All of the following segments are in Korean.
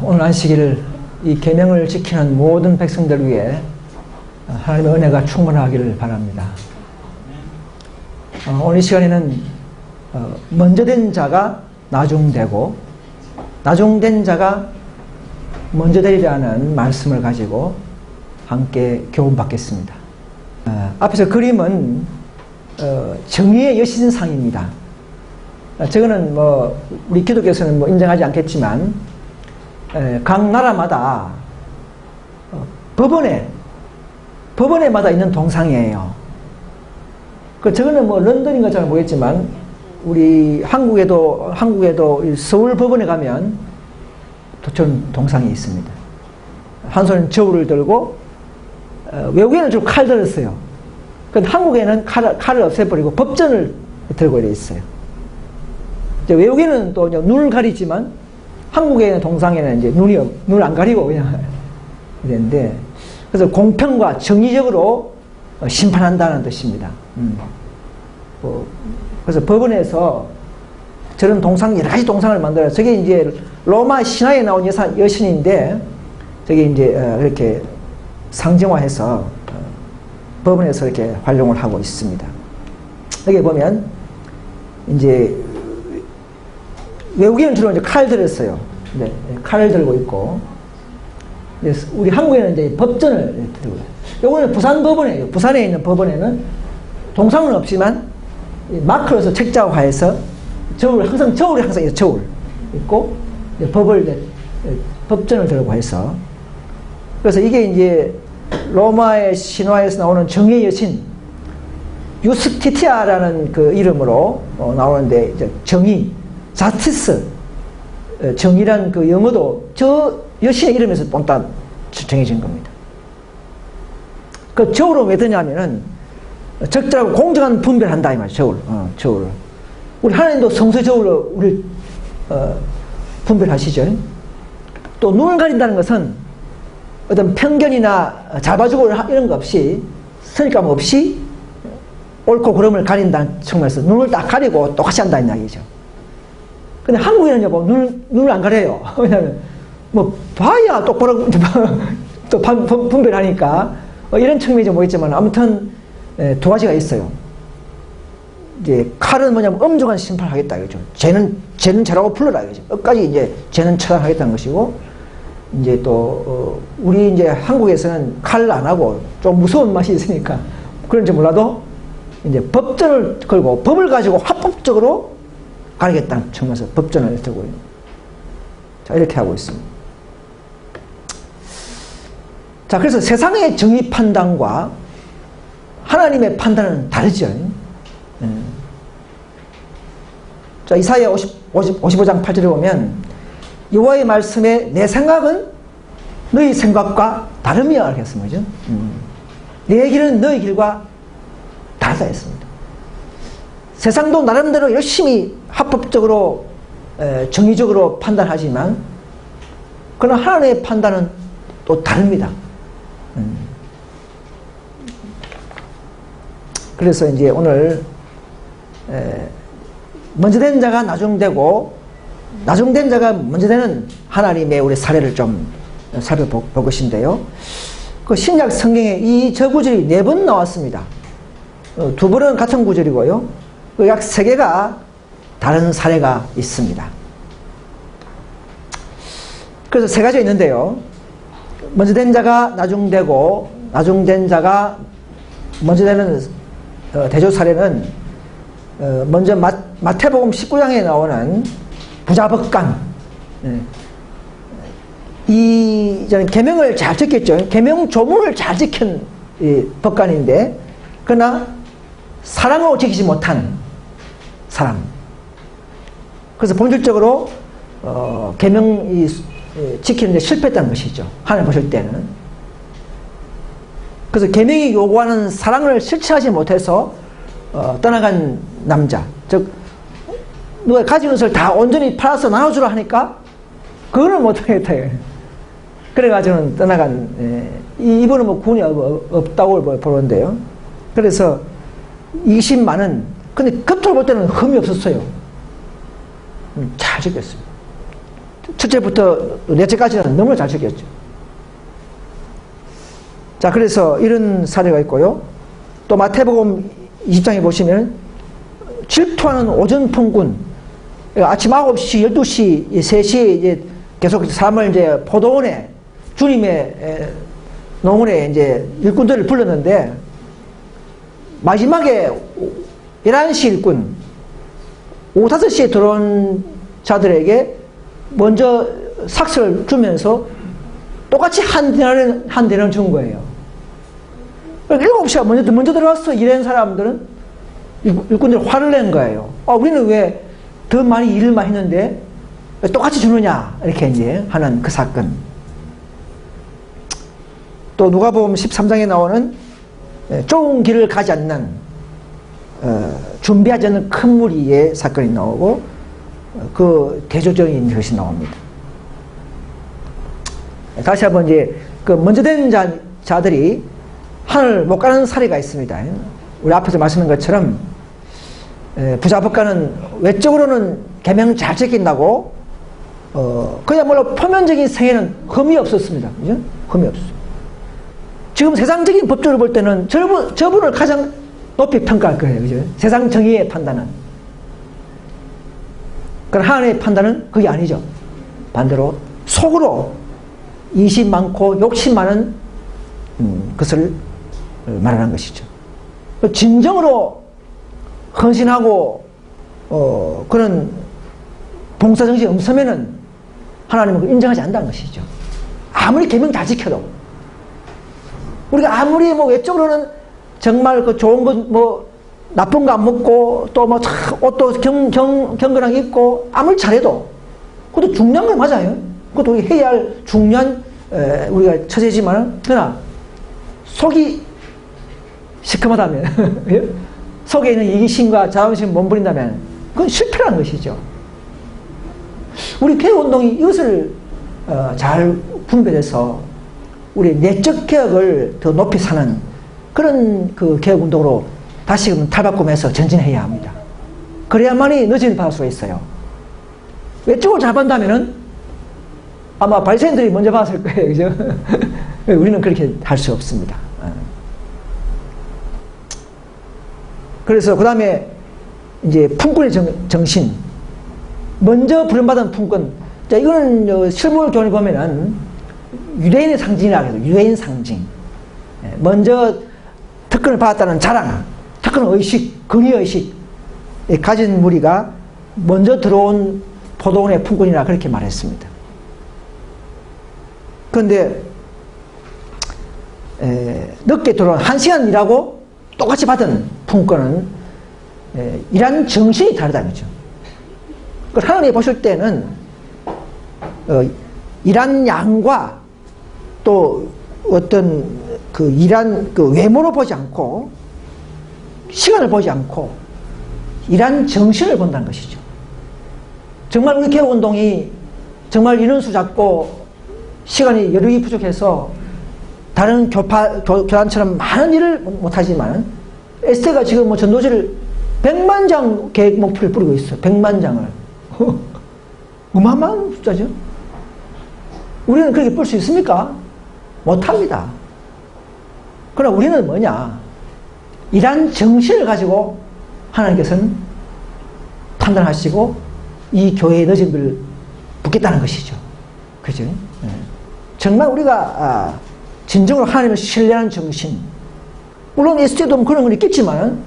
오늘 안식일 이 계명을 지키는 모든 백성들 위해 하나님의 은혜가 충만하기를 바랍니다. 오늘 이 시간에는 먼저 된 자가 나중되고 나중된 자가 먼저 되리라는 말씀을 가지고 함께 교훈받겠습니다. 앞에서 그림은 정의의 여신상입니다. 저거는 우리 기독교에서는 인정하지 않겠지만 각 나라마다 법원에마다 있는 동상이에요. 저거는 런던인 잘 모르겠지만 우리 한국에도 서울 법원에 가면 저런 동상이 있습니다. 한 손은 저울을 들고 외국에는 좀 칼 들었어요. 근데 한국에는 칼을 없애버리고 법전을 들고 이래 있어요. 외국에는 또 눈을 가리지만 한국의 동상에는 이제 눈을 안 가리고 그냥 이랬는데, 그래서 공평과 정의적으로 심판한다는 뜻입니다. 그래서 법원에서 저런 동상, 여러 가지 동상을 만들어요. 저게 이제 로마 신화에 나온 여신인데, 저게 이제 이렇게 상징화해서 법원에서 이렇게 활용을 하고 있습니다. 여기 보면 이제 외국인은 주로 이제 칼 들었어요. 네, 칼을 들고 있고, 우리 한국에는 이제 법전을 들고 있어요. 요거는 부산 법원이에요. 부산에 있는 법원에는 동상은 없지만 마크로서 책자화해서 저울이 항상 저울 있고, 법전을 들고 해서, 그래서 이게 이제 로마의 신화에서 나오는 정의의 여신 유스티티아라는 그 이름으로 나오는데, 이제 정의, 자스티스, 정의란 그 영어도 저 여신의 이름에서 본따 정해진 겁니다. 그 저울은 왜 드냐면은 적절하고 공정한 분별한다 이 말이에요. 저울을. 우리 하나님도 성소의 저울로 우리 분별하시죠. 또 눈을 가린다는 것은 어떤 편견이나 잡아주고 이런 거 없이, 선입감 없이 옳고 그름을 가린다는 측면에서 눈을 딱 가리고 똑같이 한다는 이야기죠. 근데 한국에는 눈을 안 가려요. 왜냐면 봐야 똑바로 또 분별하니까 이런 측면이 좀 있지만, 아무튼 두 가지가 있어요. 이제 칼은 뭐냐면 엄중한 심판을 하겠다 이거죠. 죄는 죄라고 불러라 이거죠. 끝까지 이제 죄는 처단하겠다는 것이고, 이제 또 우리 이제 한국에서는 칼 안 하고 좀 무서운 맛이 있으니까 그런지 몰라도 이제 법전을 걸고 법을 가지고 합법적으로 가리겠다는 측면에서 법전을 들고 자, 이렇게 하고 있습니다. 자, 그래서 세상의 정의 판단과 하나님의 판단은 다르죠. 자, 이사야 55장 8절에 보면 여호와의 말씀에 내 생각은 너희 생각과 다름이야 이렇게 했습니다. 내 길은 너희 길과 다르다 했습니다. 세상도 나름대로 열심히 합법적으로 정의적으로 판단하지만, 그러나 하나님의 판단은 또 다릅니다. 그래서 이제 오늘 먼저 된 자가 나중되고 나중된 자가 먼저 되는 하나님의 우리 사례를 좀 살펴볼 것인데요. 그 신약 성경에 이 저 구절이 4번 나왔습니다. 2번은 같은 구절이고요. 약 3개가 다른 사례가 있습니다. 그래서 3가지가 있는데요. 먼저 된 자가 나중되고 나중된 자가 먼저 되는 대조 사례는 먼저 마태복음 19장에 나오는 부자법관, 저는 계명을 잘 지켰죠. 계명 조문을 잘 지킨 법관인데, 그러나 사랑으로 지키지 못한 사람. 그래서 본질적으로 계명 지키는 데 실패했다는 것이죠. 하나님 보실 때는. 그래서 계명이 요구하는 사랑을 실천하지 못해서 떠나간 남자, 즉 누가 가진 것을 다 온전히 팔아서 나눠주라 하니까 그거는 못하겠다. 그래가지고는 떠나간, 이분은 구원이 없다고 보는데요. 그래서 20만은, 근데 겉으로 볼 때는 흠이 없었어요. 잘 지켰습니다. 첫째부터 넷째까지는 너무나 잘 지켰죠. 자, 그래서 이런 사례가 있고요. 또 마태복음 20장에 보시면 질투하는 오전 폭군, 아침 9시, 12시, 3시에 이제 계속 사람을 이제 포도원에 주님의 농원에 이제 일꾼들을 불렀는데 마지막에 11시 일꾼, 오후 5시에 들어온 자들에게 먼저 삭스를 주면서 똑같이 한 대나리를 준 거예요. 7시가 먼저 들어왔어. 일하는 사람들은, 일꾼들이 화를 낸 거예요. 우리는 왜 더 많이 일을 많이 했는데 왜 똑같이 주느냐. 이렇게 이제 하는 그 사건. 또 누가복음 13장에 나오는 좁은 길을 가지 않는, 준비하지 않는 큰 무리의 사건이 나오고, 그 대조적인 것이 나옵니다. 다시 한번 이제 그 먼저 된 자들이 하늘 못 가는 사례가 있습니다. 우리 앞에서 말씀한 것처럼 부자 법가는 외적으로는 계명 잘 지킨다고 그야말로 표면적인 생애는 흠이 없었습니다. 그죠? 흠이 없어요. 지금 세상적인 법적으로 볼 때는 저분을 가장 높이 평가할 거예요. 그죠? 세상 정의의 판단은. 그러나 하나님의 판단은 그게 아니죠. 반대로 속으로 이심 많고 욕심 많은 것을 말하는 것이죠. 진정으로 헌신하고 그런 봉사정신이 없으면은 하나님은 그걸 인정하지 않는다는 것이죠. 아무리 계명 다 지켜도 우리가 아무리 뭐 외적으로는 정말 그 좋은 것 뭐 나쁜 거 안 먹고 또 뭐 옷도 경건하게 입고 아무리 잘해도 그것도 중요한 건 맞아요. 그것도 우리 해야 할 중요한 우리가 처제지만 그러나 속이 시커멓다면 속에 있는 이기심과 자존심을 몸부린다면 그건 실패라는 것이죠. 우리 개혁운동이 이것을 잘 분별해서 우리 내적 개혁을 더 높이 사는 그런 그 개혁운동으로 다시금 탈바꿈해서 전진해야 합니다. 그래야만이 늦은 받을 수가 있어요. 외적으로 잘 받는다면은 아마 발생들이 먼저 받았을 거예요. 그죠? 우리는 그렇게 할 수 없습니다. 그래서 그 다음에 이제 품꾼의 정신. 먼저 부름받은 품꾼. 자, 이거는 실물 교훈을 보면은 유대인의 상징이라고 해서 유대인 상징. 먼저 특권을 받았다는 자랑, 특권 의식, 권위 의식 가진 무리가 먼저 들어온 포도원의 품꾼이라 그렇게 말했습니다. 그런데 늦게 들어온 1시간 일하고 똑같이 받은 품꾼은 일하는 정신이 다르다는 거죠. 하나님이 보실 때는 일한 양과 또 어떤 그 일한 그 외모를 보지 않고 시간을 보지 않고 일한 정신을 본다는 것이죠. 정말 우리 개혁운동이 정말 인원수 작고 시간이 여력이 부족해서 다른 교단처럼 많은 일을 못하지만 에스테가 지금 뭐 전도지를 100만 장 계획 목표를 뿌리고 있어요. 100만 장을. 어마어마한 숫자죠. 우리는 그렇게 볼 수 있습니까? 못합니다. 그러나 우리는 뭐냐? 이러한 정신을 가지고 하나님께서는 판단하시고 이 교회의 늦은 걸 붓겠다는 것이죠. 그죠? 정말 우리가 진정으로 하나님을 신뢰하는 정신, 물론 에스테도 그런 건 있겠지만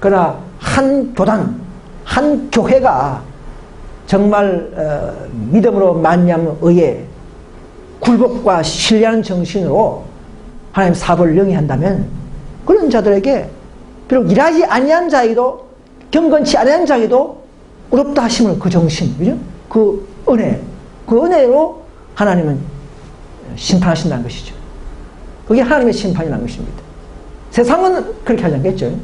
그러나 한 교단, 한 교회가 정말 믿음으로 만미하는 의에 굴복과 신뢰하는 정신으로 하나님 사업을 영위한다면 그런 자들에게 비록 일하지 아니한 자에도 경건치 아니한 자에도 의롭다 하심을 그 정신, 그죠? 그 은혜, 그 은혜로 하나님은 심판하신다는 것이죠. 그게 하나님의 심판이라는 것입니다. 세상은 그렇게 하지 않겠죠.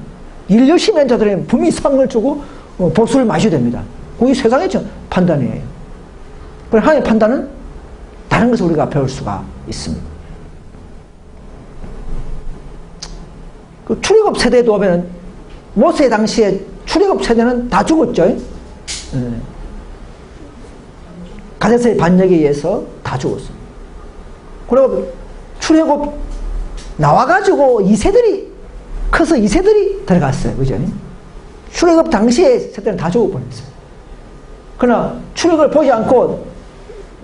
일 열심히 한 자들에게 분명히 상을 주고 보수를 마셔야 됩니다. 그게 세상의 판단이에요. 그럼 하나님의 판단은 다른 것을 우리가 배울 수가 있습니다. 그 출애굽 세대도 보면 모세 당시에 출애굽 세대는 다 죽었죠. 가데스의 반역에 의해서 다 죽었어요. 그리고 출애굽 나와가지고 2세들이 커서 2세들이 들어갔어요. 그죠? 출애굽 당시에 세대는 다 죽어버렸어요. 그러나 출애굽을 보지 않고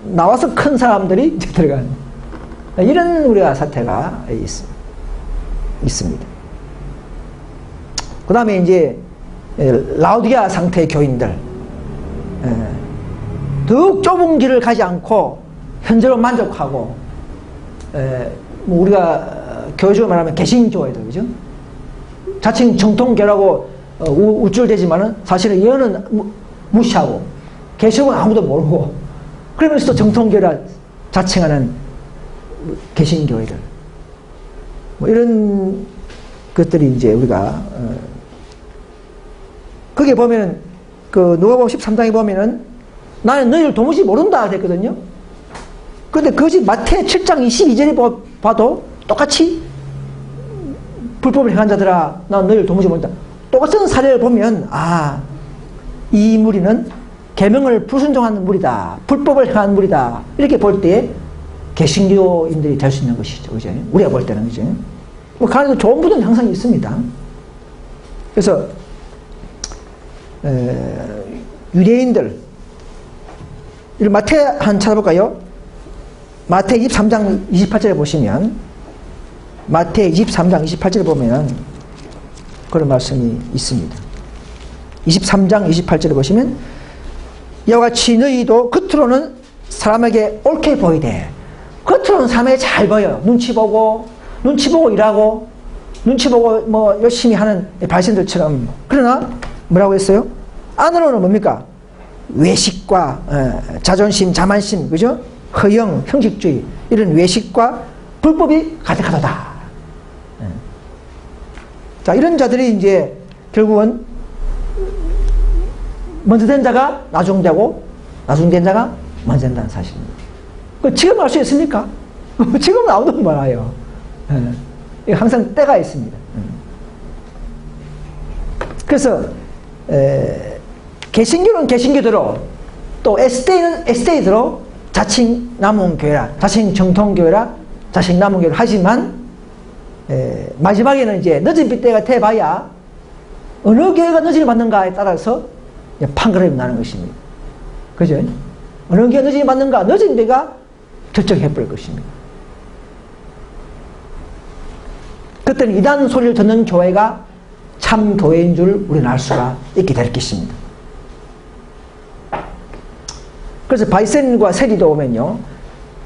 나와서 큰 사람들이 이제 들어가는 이런 우리가 사태가 있습니다. 그 다음에 이제 라오디게아 상태의 교인들, 더욱 좁은 길을 가지 않고 현재로 만족하고, 뭐 우리가 교회적으로 말하면 개신교회들, 그죠? 자칭 정통교라고 우쭐대지만은 사실은 이거는 무시하고 개신교는 아무도 모르고 그러면서도 정통교라 자칭하는 개신교회들, 뭐 이런 것들이 이제 우리가 거기에 보면은 그 누가복음 13장에 보면은 나는 너희를 도무지 모른다 됐거든요. 그런데 그것이 마태 7장 22절에 봐도 똑같이 불법을 행한 자들아 나는 너희를 도무지 모른다. 똑같은 사례를 보면 이 무리는 계명을 불순종하는 무리다, 불법을 행하는 무리다, 이렇게 볼 때 개신교인들이 될 수 있는 것이죠. 그죠? 우리가 볼 때는. 그죠? 뭐 간에도 좋은 분은 항상 있습니다. 그래서 유대인들, 마태 한 찾아볼까요? 마태 23장 28절에 보시면, 마태 23장 28절에 보면 그런 말씀이 있습니다. 23장 28절에 보시면 이와 같이 너희도 겉으로는 사람에게 옳게 보이되, 겉으로는 사람에게 잘 보여요. 눈치 보고 일하고 눈치 보고 뭐 열심히 하는 발신들처럼. 그러나 뭐라고 했어요? 안으로는 뭡니까? 외식과 자존심, 자만심, 그죠? 허영, 형식주의, 이런 외식과 불법이 가득하도다. 자, 이런 자들이 이제 결국은 먼저 된 자가 나중되고 나중된 자가 먼저 된다는 사실입니다. 지금 알 수 있습니까? 지금은 아무도 몰라요. 항상 때가 있습니다. 그래서 개신교는 개신교대로, 또 SD는 SD대로 자칭 남원교회라, 자칭 정통교회라, 자칭 남원교회를 하지만 마지막에는 이제 늦은 빗대가 돼봐야 어느 교회가 늦음을 받는가에 따라서 판가름이 나는 것입니다. 그죠? 어느 교회가 늦음을 받는가, 늦은 빗대가 결정해버릴 것입니다. 그때는 이단 소리를 듣는 교회가 참 교회인 줄 우리는 알 수가 있게 될 것입니다. 그래서 바리새인과 세리도 보면요,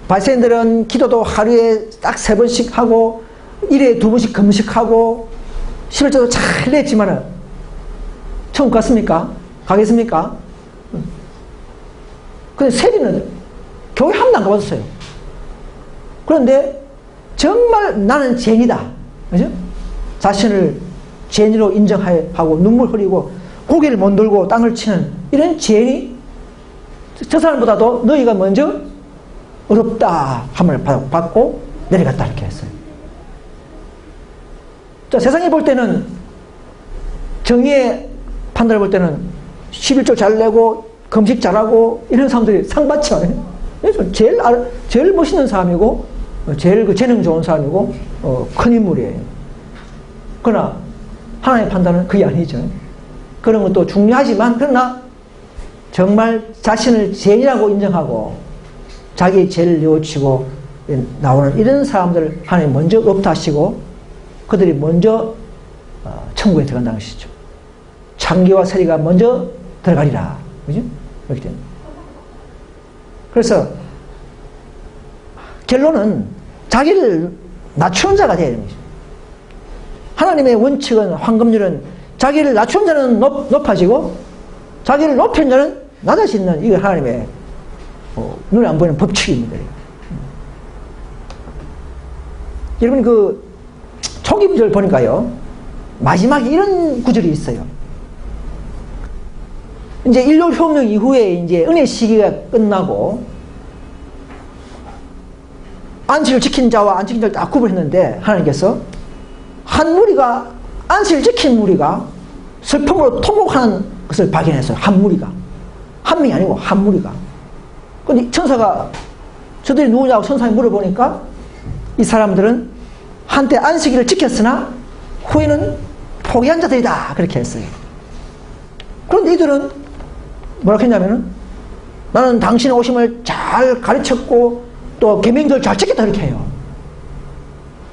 바리새인들은 기도도 하루에 딱 3번씩 하고 1회에 2번씩 금식하고 11조도 잘 냈지만은 천국 갔습니까? 가겠습니까? 근데 세리는 교회 한 번도 안 가봤어요. 그런데 정말 나는 죄인이다, 그죠? 자신을 죄인으로 인정하고 눈물 흘리고 고개를 못 들고 땅을 치는 이런 죄인이 저 사람보다도 너희가 먼저 어렵다 함을 받고 내려갔다 이렇게 했어요. 자, 세상에 볼 때는, 정의의 판단을 볼 때는 11조 잘 내고 금식 잘하고 이런 사람들이 상 받죠. 그래서 제일 멋있는 사람이고 제일 그 재능 좋은 사람이고 큰 인물이에요. 그러나 하나님의 판단은 그게 아니죠. 그런 것도 중요하지만, 그러나 정말 자신을 죄인이라고 인정하고 자기의 죄를 뉘우치고 나오는 이런 사람들을 하나님 먼저 없다시고 그들이 먼저 천국에 들어간다는 것이죠. 창기와 세리가 먼저 들어가리라. 그죠? 그렇게 됩니다. 그래서 결론은 자기를 낮추는 자가 되어야 됩니다. 하나님의 원칙은, 황금률은 자기를 낮추는 자는 높아지고 자기를 높이는 자는 낮아지는, 이게 하나님의 눈에 안 보이는 법칙입니다. 여러분 그 초기 구절 보니까요, 마지막에 이런 구절이 있어요. 이제 일요혁명 이후에 이제 은혜 시기가 끝나고 안식을 지킨 자와 안 지킨 자를 다 구분했는데, 하나님께서 한 무리가, 안식을 지킨 무리가 슬픔으로 통곡하는 것을 발견했어요. 한 무리가. 한 명이 아니고 한 무리가. 근데 천사가 저들이 누구냐고 천사에 물어보니까 이 사람들은 한때 안식일을 지켰으나 후에는 포기한 자들이다 그렇게 했어요. 그런데 이들은 뭐라고 했냐면은 나는 당신의 오심을 잘 가르쳤고 또 계명들을 잘 지켰다 이렇게 해요.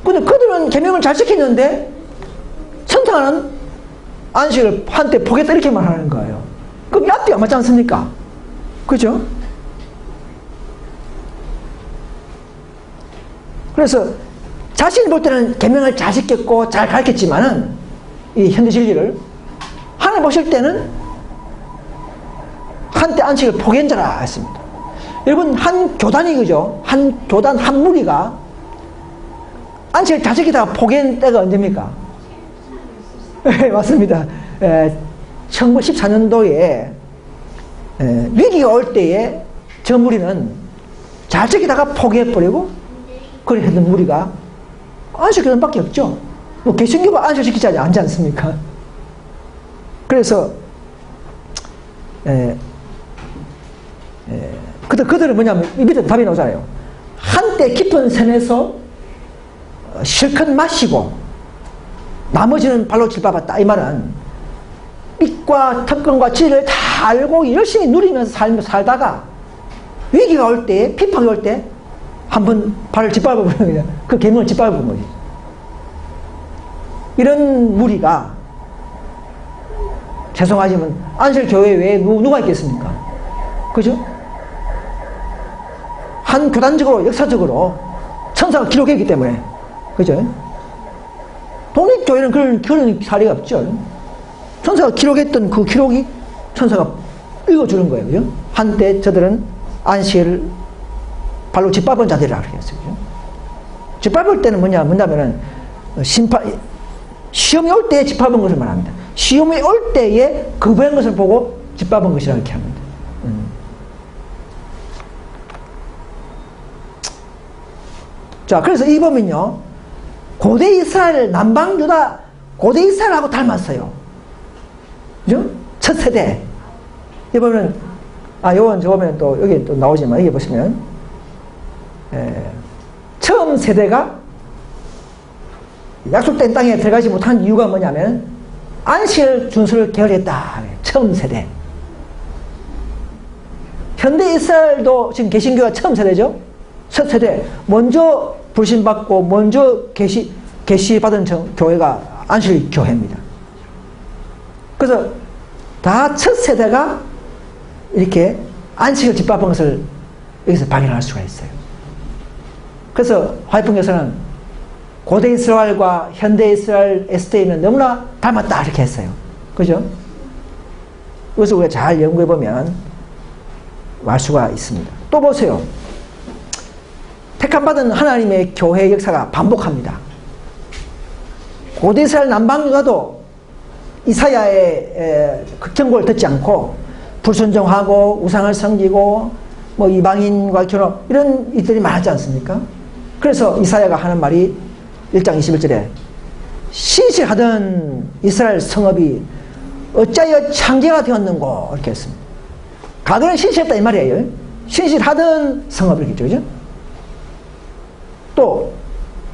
근데 그들은 계명을 잘 지켰는데 천사는 안식을 한때 포기했다 이렇게 말하는 거예요. 그럼 이 앞뒤가 맞지 않습니까? 그죠? 그래서 자신이 볼 때는 계명을 잘 지켰고 잘 가르쳤지만은 이 현대 진리를 하나님 보실 때는 한때 안식을 포기한 자라 했습니다. 여러분 한 교단이 그죠? 한 교단 한 무리가 안식을 잘 지키다가 포기한 때가 언제입니까? 네, 맞습니다. 1914년도에 위기가 올 때에 저 무리는 잘 지키다가 포기해버리고 그래 했던 무리가 안식 교단밖에 없죠. 뭐 개신교가 안식 지키지 않지 않습니까? 그래서 그들은 뭐냐면 이 밑에 답이 나오잖아요. 한때 깊은 샘에서 실컷 마시고 나머지는 발로 칠밟았다. 이 말은 빛과 특권과 진리를 다 알고 열심히 누리면서 살다가 위기가 올 때, 핍박이 올 때 한번 발을 짓밟아버리는 거예요. 그 계명을 짓밟아버린 거지. 이런 무리가 죄송하지만 안식교회 외에 누가 있겠습니까? 그죠? 한 교단적으로 역사적으로 천사가 기록했기 때문에 그죠? 독립교회는 그런 사례가 없죠. 천사가 기록했던 그 기록이 천사가 읽어주는 거예요. 그죠? 한때 저들은 안식을 발로 짓밟은 자들이라고 그랬어요. 그죠? 짓밟을 때는 뭐냐면은 시험이 올 때에 짓밟은 것을 말합니다. 시험이 올 때에 거부한 것을 보고 짓밟은 것이라고 이렇게 합니다. 자, 그래서 이 보면요. 고대 이스라엘, 남방 유다, 고대 이스라엘하고 닮았어요. 그죠? 첫 세대. 여기 보면, 요건 저 보면 또, 여기 또 나오지만, 여기 보시면, 처음 세대가 약속된 땅에 들어가지 못한 이유가 뭐냐면, 안식일 준수를 게을리했다. 처음 세대. 현대 이스라엘도 지금 개신교가 처음 세대죠? 첫 세대. 먼저 불신받고 먼저 계시받은 교회가 안식일 교회입니다. 그래서 다 첫 세대가 이렇게 안식을 짓밟은 것을 여기서 발견할 수가 있어요. 그래서 화이프께서는 고대 이스라엘과 현대 이스라엘 에스테이는 너무나 닮았다 이렇게 했어요. 그죠? 그래서 우리가 잘 연구해 보면 알 수가 있습니다. 또 보세요. 택함받은 하나님의 교회 역사가 반복합니다. 고대 이스라엘 남방 유다도 이사야의 극정고를 듣지 않고 불순종하고 우상을 섬기고 뭐 이방인과 결혼 이런 일들이 많았지 않습니까? 그래서 이사야가 하는 말이 1장 21절에 신실하던 이스라엘 성읍이 어찌하여 창기가 되었는고 이렇게 했습니다. 가그는 신실했다 이 말이에요. 신실하던 성읍을 이렇게 그죠? 또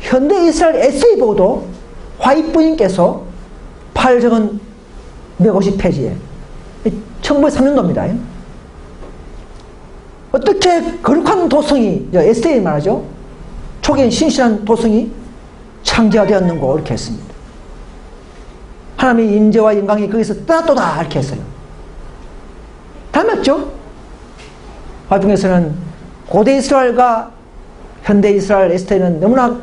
현대 이스라엘 에세이 보도 화이트부인께서 파일적은 150페이지에 1903년도입니다. 어떻게 거룩한 도성이 에세이 말하죠. 초기엔 신실한 도성이 창제되었는고 이렇게 했습니다. 하나님의 임재와 영광이 거기서 떠났도다 이렇게 했어요. 닮았죠? 화중에서는 고대 이스라엘과 현대 이스라엘 에스테는 너무나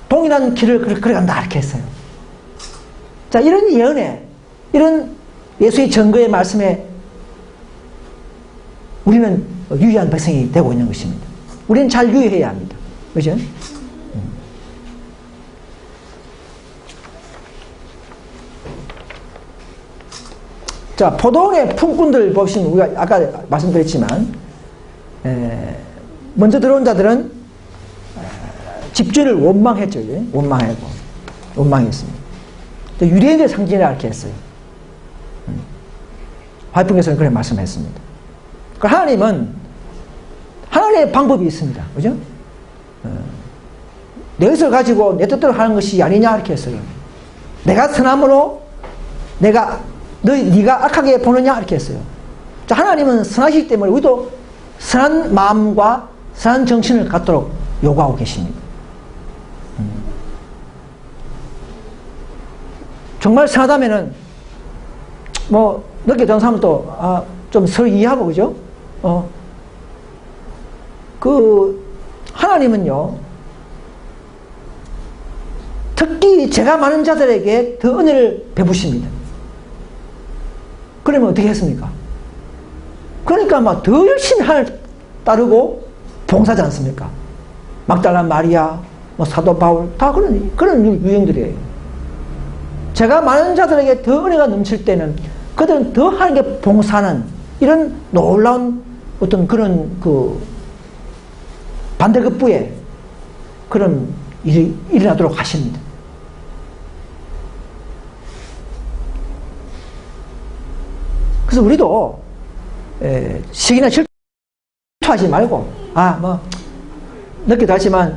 동일한 길을 걸어간다 이렇게 했어요. 자, 이런 예언에 이런 예수의 증거의 말씀에 우리는 유의한 백성이 되고 있는 것입니다. 우리는 잘 유의해야 합니다. 그죠? 자, 포도원의 품꾼들 보시면 우리가 아까 말씀드렸지만 먼저 들어온 자들은 집주인을 원망했죠. 원망했습니다. 유대인의 상징이라 이렇게 했어요. 하나님의 방법이 있습니다. 그죠? 내 것을 가지고 내 뜻대로 하는 것이 아니냐 이렇게 했어요. 내가 선함으로 네가 악하게 보느냐 이렇게 했어요. 자, 하나님은 선하시기 때문에 우리도 선한 마음과 선한 정신을 갖도록 요구하고 계십니다. 정말 선하다면은 뭐 늦게 된 사람은 또 좀 서로 이해하고 그죠? 하나님은요 특히 죄가 많은 자들에게 더 은혜를 베푸십니다. 그러면 어떻게 했습니까? 그러니까 막 더 열심히 하나님을 따르고 봉사하지 않습니까? 막달라 마리아, 뭐 사도 바울 다 그런 유형들이에요. 죄가 많은 자들에게 더 은혜가 넘칠 때는 그들은 더 하나님께 봉사하는 이런 놀라운 어떤 그런 반대급부에 그런 일이 일어나도록 하십니다. 그래서 우리도 시기나 질투하지 말고 뭐 늦게도 하지만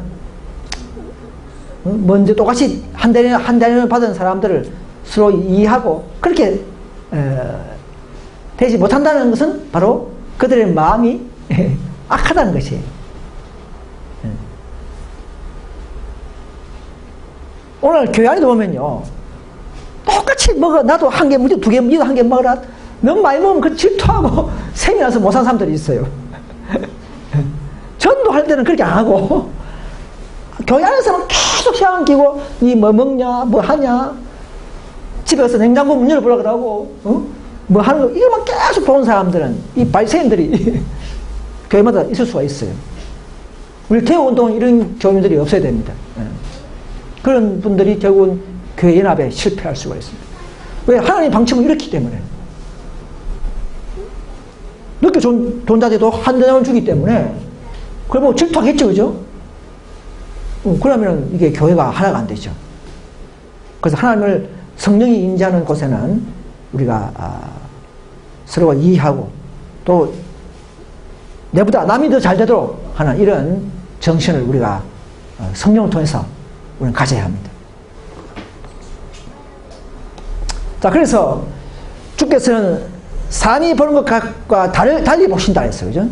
먼저 똑같이 한 대련을 받은 사람들을 서로 이해하고 그렇게 되지 못한다는 것은 바로 그들의 마음이 악하다는 것이에요. 오늘 교회 안에도 보면요 똑같이 먹어 나도 한 개 먹지 두 개 니도 한 개 먹어라 너무 많이 먹으면 그 질투하고 생이 나서 못 사는 사람들이 있어요. 전도할 때는 그렇게 안 하고 교회 안에서는 계속 시간 끼고 니 뭐 먹냐 뭐 하냐 집에 가서 냉장고 문 열어보려고 하고 뭐 하는 거 이거만 계속 보는 사람들은 이 발생들이 교회마다 있을 수가 있어요. 우리 개혁운동은 이런 교인들이 없어야 됩니다. 그런 분들이 결국은 교회 연합에 실패할 수가 있습니다. 왜? 하나님의 방침은 이렇기 때문에 늦게 존자들도 한 대장을 주기 때문에 그걸 보고 질투하겠죠, 그죠? 그러면 이게 교회가 하나가 안 되죠. 그래서 하나님을 성령이 임재하는 곳에는 우리가 서로가 이해하고 또 내보다 남이 더 잘 되도록 하는 이런 정신을 우리가 성령을 통해서 우리는 가져야 합니다. 자, 그래서 주께서는 사람이 보는 것과 달리 보신다 했어요. 그죠?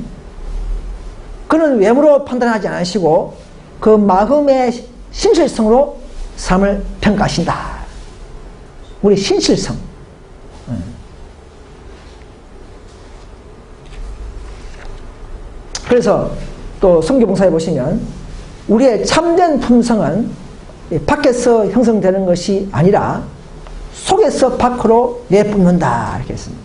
그는 외모로 판단하지 않으시고 그 마음의 신실성으로 사람을 평가하신다. 우리 신실성. 그래서 또 성경봉사에 보시면 우리의 참된 품성은 밖에서 형성되는 것이 아니라 속에서 밖으로 내뿜는다 이렇게 했습니다.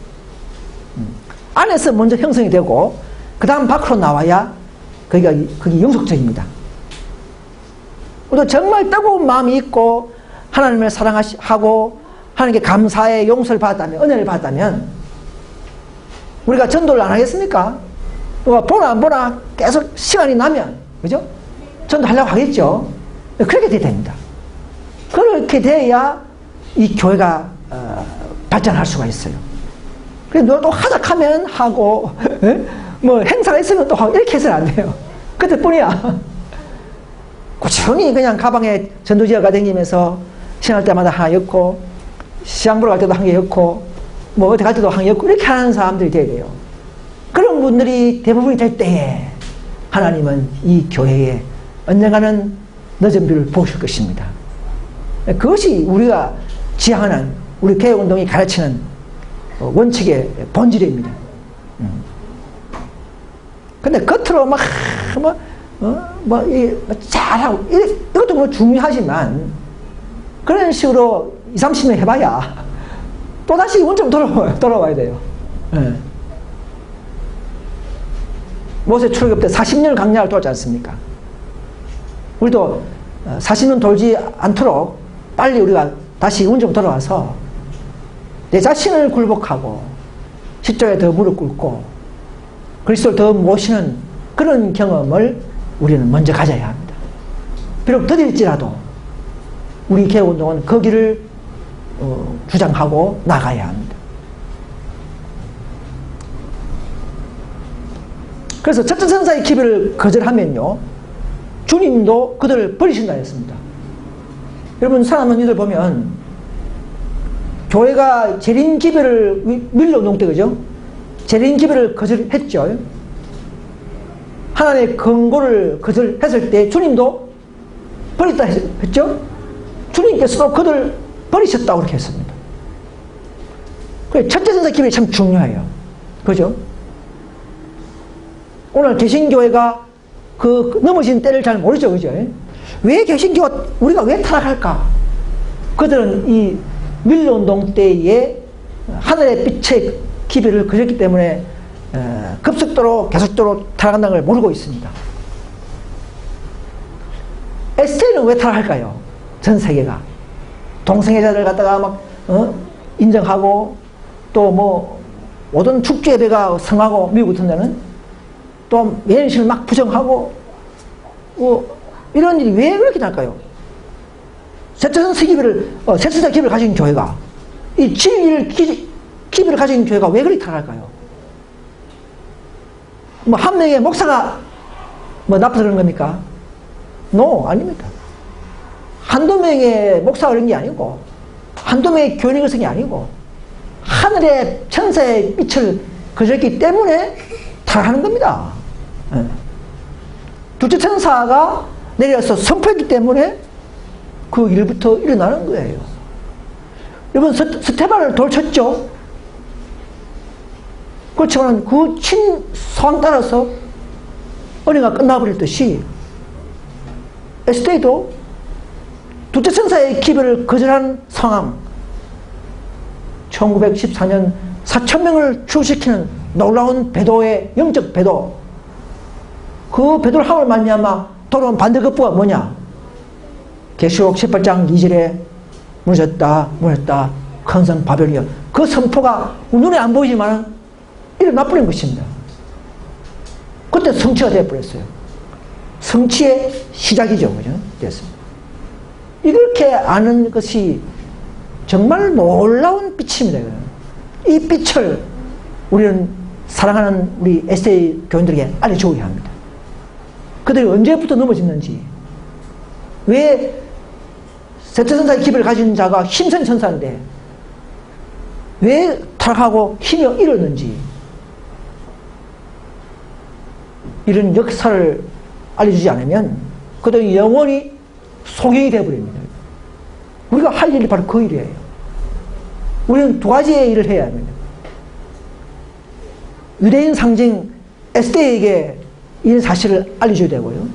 안에서 먼저 형성이 되고 그 다음 밖으로 나와야 그게 영속적입니다. 우리도 정말 뜨거운 마음이 있고 하나님을 사랑하고 하나님께 감사의 용서를 받았다면 은혜를 받았다면 우리가 전도를 안 하겠습니까? 누가 보나 안 보나 계속 시간이 나면 그죠? 전도하려고 하겠죠. 그렇게 돼야 됩니다. 그렇게 돼야 이 교회가 발전할 수가 있어요. 그래서 누가 또 하작하면 하고 뭐 행사가 있으면 또 하고 이렇게 해서는 안 돼요. 그때뿐이야. 꾸준히 그냥 가방에 전도지어가 다니면서 시행할 때마다 하나 엮고 시장 보러 갈 때도 한 개 엮고 뭐 어디 갈 때도 한 개 엮고 이렇게 하는 사람들이 돼야 돼요. 그런 분들이 대부분이 될 때에 하나님은 이 교회에 언젠가는 늦은 비를 보실 것입니다. 그것이 우리가 지향하는 우리 개혁운동이 가르치는 원칙의 본질입니다. 근데 겉으로 잘하고 이것도 뭐 중요하지만 그런 식으로 20, 30년 해봐야 또다시 원점 돌아와야 돼요. 네. 모세 출애굽 때 40년 강야를 돌지 않습니까? 우리도 40년 돌지 않도록 빨리 우리가 다시 원점 돌아와서 내 자신을 굴복하고 십자가에 더 무릎 꿇고 그리스도를 더 모시는 그런 경험을 우리는 먼저 가져야 합니다. 비록 더딜지라도 우리 개혁운동은 그 길을 주장하고 나가야 합니다. 그래서 첫째 천사의 기별을 거절하면요, 주님도 그들을 버리신다 했습니다. 여러분, 사랑하는 이들 보면, 교회가 재림 기별을 밀어놓을 때, 그죠? 재림 기별을 거절했죠. 하나님의 권고를 거절했을 때 주님도 버렸다 했죠? 주님께서도 그들 버리셨다고 그렇게 했습니다. 그래서 첫째 천사 기별이 참 중요해요. 그죠? 오늘 개신교회가 그 넘어진 때를 잘 모르죠. 그죠? 왜 개신교가, 우리가 왜 타락할까? 그들은 이 밀로운동 때에 하늘의 빛의 기별을 거렸기 때문에 급속도로 계속적으로 타락한다는 걸 모르고 있습니다. 에스테는 왜 타락할까요? 전 세계가 동성애자들 갖다가 막 인정하고, 또 뭐 모든 축제 예배가 성하고, 미국 같은 데는 또 예언신을 막 부정하고, 이런 일이 왜 그렇게 날까요? 세천사 기별을 가진 교회가, 이 진리를 기별을 가진 교회가 왜 그렇게 타락할까요? 뭐 한 명의 목사가 뭐 나빠서 그런 겁니까? No, 아닙니다. 한두 명의 목사가 그런 게 아니고, 한두 명의 교인이 그런 게 아니고, 하늘의 천사의 빛을 거절했기 때문에 타락하는 겁니다. 둘째 천사가 내려서 선포했기 때문에 그 일부터 일어나는 거예요. 여러분, 스테반을 돌쳤죠? 그렇지만 그 친소원 따라서 은혜가 끝나버렸듯이 에스테도 둘째 천사의 기별을 거절한 상황, 1914년 4,000명을 출시키는 놀라운 배도의 영적 배도, 그 배도를 함을 말미암아 돌아온 반대급부가 뭐냐? 계시록 18장 2절에 무너졌다 큰 성 바벨이여, 그 선포가 눈에 안 보이지만 일어나 버린 것입니다. 그때 성취가 되어버렸어요. 성취의 시작이죠. 그죠? 됐습니다. 이렇게 아는 것이 정말 놀라운 빛입니다. 이 빛을 우리는 사랑하는 우리 에세이 교인들에게 알려줘야 합니다. 그들이 언제부터 넘어졌는지, 왜 셋째 천사의 기별을 가진 자가 힘센 천사인데 왜 타락하고 힘이 잃었는지, 이런 역사를 알려주지 않으면 그들이 영원히 소경이 되어버립니다. 우리가 할 일이 바로 그 일이에요. 우리는 두 가지의 일을 해야 합니다. 유대인 상징 에스테에게 이 사실을 알려줘야 되고요,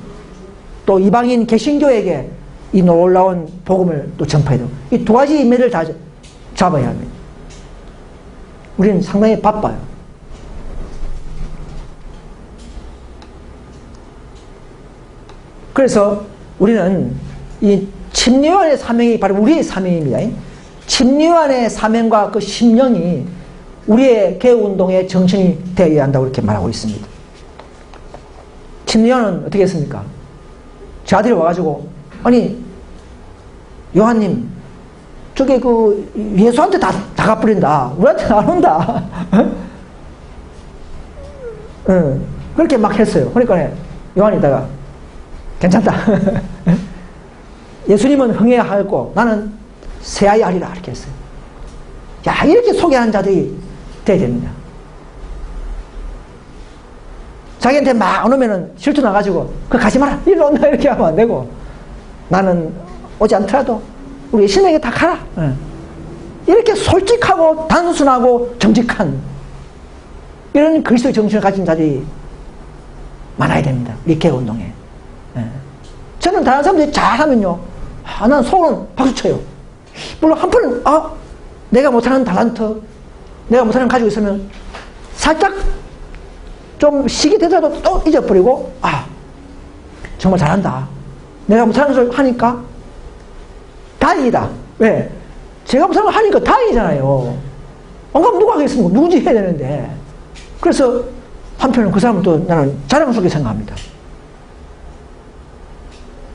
또 이방인 개신교에게 이 놀라운 복음을 또 전파해야 되고, 이 두 가지 인매를 다 잡아야 합니다. 우리는 상당히 바빠요. 그래서 우리는 이 침례요한의 사명이 바로 우리의 사명입니다. 침례요한의 사명과 그 심령이 우리의 개혁운동의 정신이 되어야 한다고 이렇게 말하고 있습니다. 침례요한은 어떻게 했습니까? 제 아들이 와가지고, 아니 요한님, 저게 그 예수한테 다 갚으린다, 우리한테 안 온다. 그렇게 막 했어요. 그러니까 요한이다가 괜찮다. 예수님은 흥해야 하고 나는 새아이 하리라, 이렇게 했어요. 야, 이렇게 소개하는 자들이 돼야 됩니다. 자기한테 막 안 오면은 실투 나가지고 그 가지 마라, 일로 온다, 이렇게 하면 안 되고, 나는 오지 않더라도 우리 신에게 다 가라. 이렇게 솔직하고 단순하고 정직한 이런 그리스도의 정신을 가진 자들이 많아야 됩니다. 우리 개혁운동에. 저는 다른 사람들이 잘하면요, 난 속으로는 박수 쳐요. 물론 한편은 내가 못하는 달란트, 내가 못하는 거 가지고 있으면 살짝 좀 시기 되더라도 또 잊어버리고, 정말 잘한다, 내가 못하는 것을 하니까 다행이다. 왜? 제가 못하는 걸 하니까 다행이잖아요. 그럼 누가 하겠습니까? 누구지 해야 되는데. 그래서 한편은 그 사람은 또 나는 자랑스럽게 생각합니다.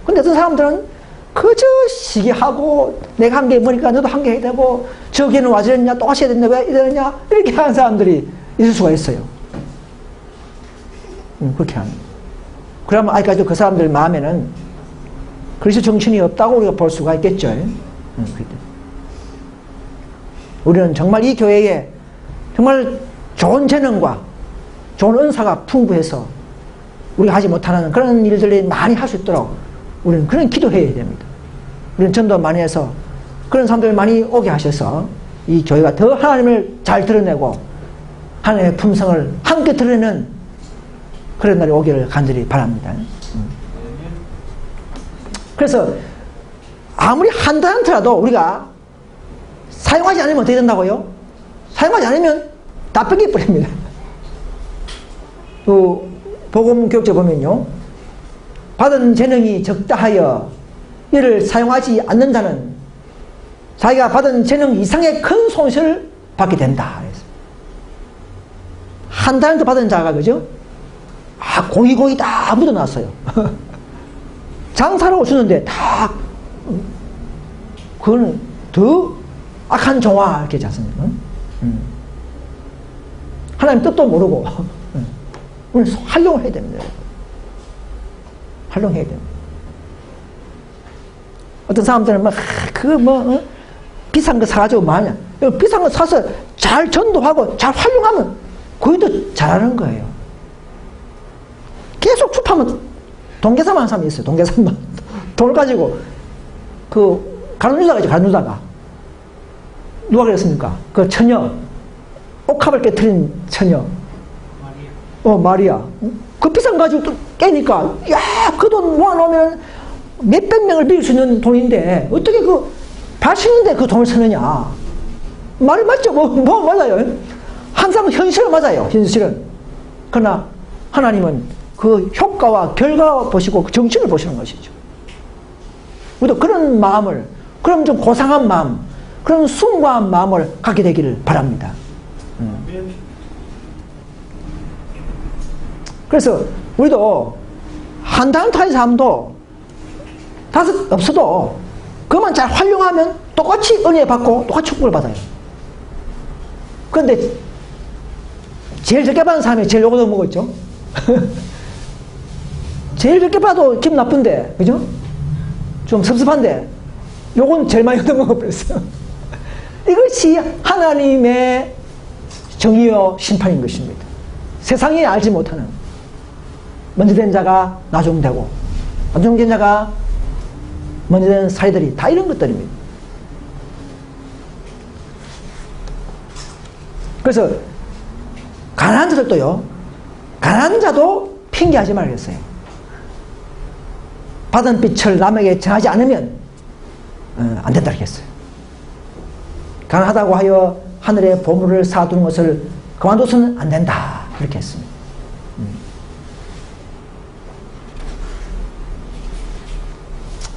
근데 어떤 사람들은 그저 시기하고, 내가 한 게 뭐니까 너도 한 게 해야 되고, 저기는 와저랬냐, 똑같이 해야 된다, 왜 이러냐, 이렇게 하는 사람들이 있을 수가 있어요. 그렇게 합니다. 그러면 아직까지도 그 사람들 마음에는 그리스도 정신이 없다고 우리가 볼 수가 있겠죠. 우리는 정말 이 교회에 정말 좋은 재능과 좋은 은사가 풍부해서 우리가 하지 못하는 그런 일들이 많이 할 수 있도록 우리는 그런 기도해야 됩니다. 우리는 전도 많이 해서 그런 사람들 많이 오게 하셔서 이 교회가 더 하나님을 잘 드러내고 하나님의 품성을 함께 드러내는 그런 날이 오기를 간절히 바랍니다. 그래서 아무리 한 달한테라도 우리가 사용하지 않으면 어떻게 된다고요? 사용하지 않으면 다 뺏겨버립니다. 또 복음교육제 보면요, 받은 재능이 적다 하여 이를 사용하지 않는 자는 자기가 받은 재능 이상의 큰 손실을 받게 된다. 한 달도 받은 자가, 그죠? 고이 다 묻어놨어요. 장사로 주는데 다, 그거는 더 악한 종아, 이렇게 하지 않습니까? 하나님 뜻도 모르고, 우리는 활용을 해야 됩니다. 활용해야 됩니다. 어떤 사람들은 막, 비싼 거 사가지고 뭐하냐. 비싼 거 사서 잘 전도하고 잘 활용하면 거의 더 잘하는 거예요. 계속 수파면 동계산만 하는 사람이 있어요. 동계산만. 돈을 가지고, 가누다가 있죠, 가누다가. 누가 그랬습니까? 그 처녀. 옥합을 깨뜨린 처녀. 마리아. 그 비싼 거 가지고 또 깨니까, 야, 그 돈 모아놓으면 몇백 명을 빌릴 수 있는 돈인데, 어떻게 80년대 그 돈을 쓰느냐. 말이 맞죠? 맞아요. 항상 현실은 맞아요. 현실은. 그러나 하나님은 그 효과와 결과 보시고 그 정신을 보시는 것이죠. 우리도 그런 마음을, 그런 좀 고상한 마음, 그런 숭고한 마음을 갖게 되기를 바랍니다. 그래서 우리도 한 달타의 삶도 다섯 없어도 그것만 잘 활용하면 똑같이 은혜 받고 똑같이 축복을 받아요. 그런데 제일 적게 받은 사람이 제일 요거 더 먹었죠. 제일 적게 받아도 기분 나쁜데, 그죠? 좀 섭섭한데 요건 제일 많이 얻어 먹어버렸어요. 이것이 하나님의 정의요 심판인 것입니다. 세상이 알지 못하는, 먼저 된 자가 나중 되고 나중 된 자가 먼저 된 사이들이 다 이런 것들입니다. 그래서 가난한 자들도요, 가난한 자도 핑계하지 말겠어요. 받은 빛을 남에게 전하지 않으면 안 된다 그랬어요. 가난하다고 하여 하늘의 보물을 쌓아두는 것을 그만둬서는 안 된다 그렇게 했습니다.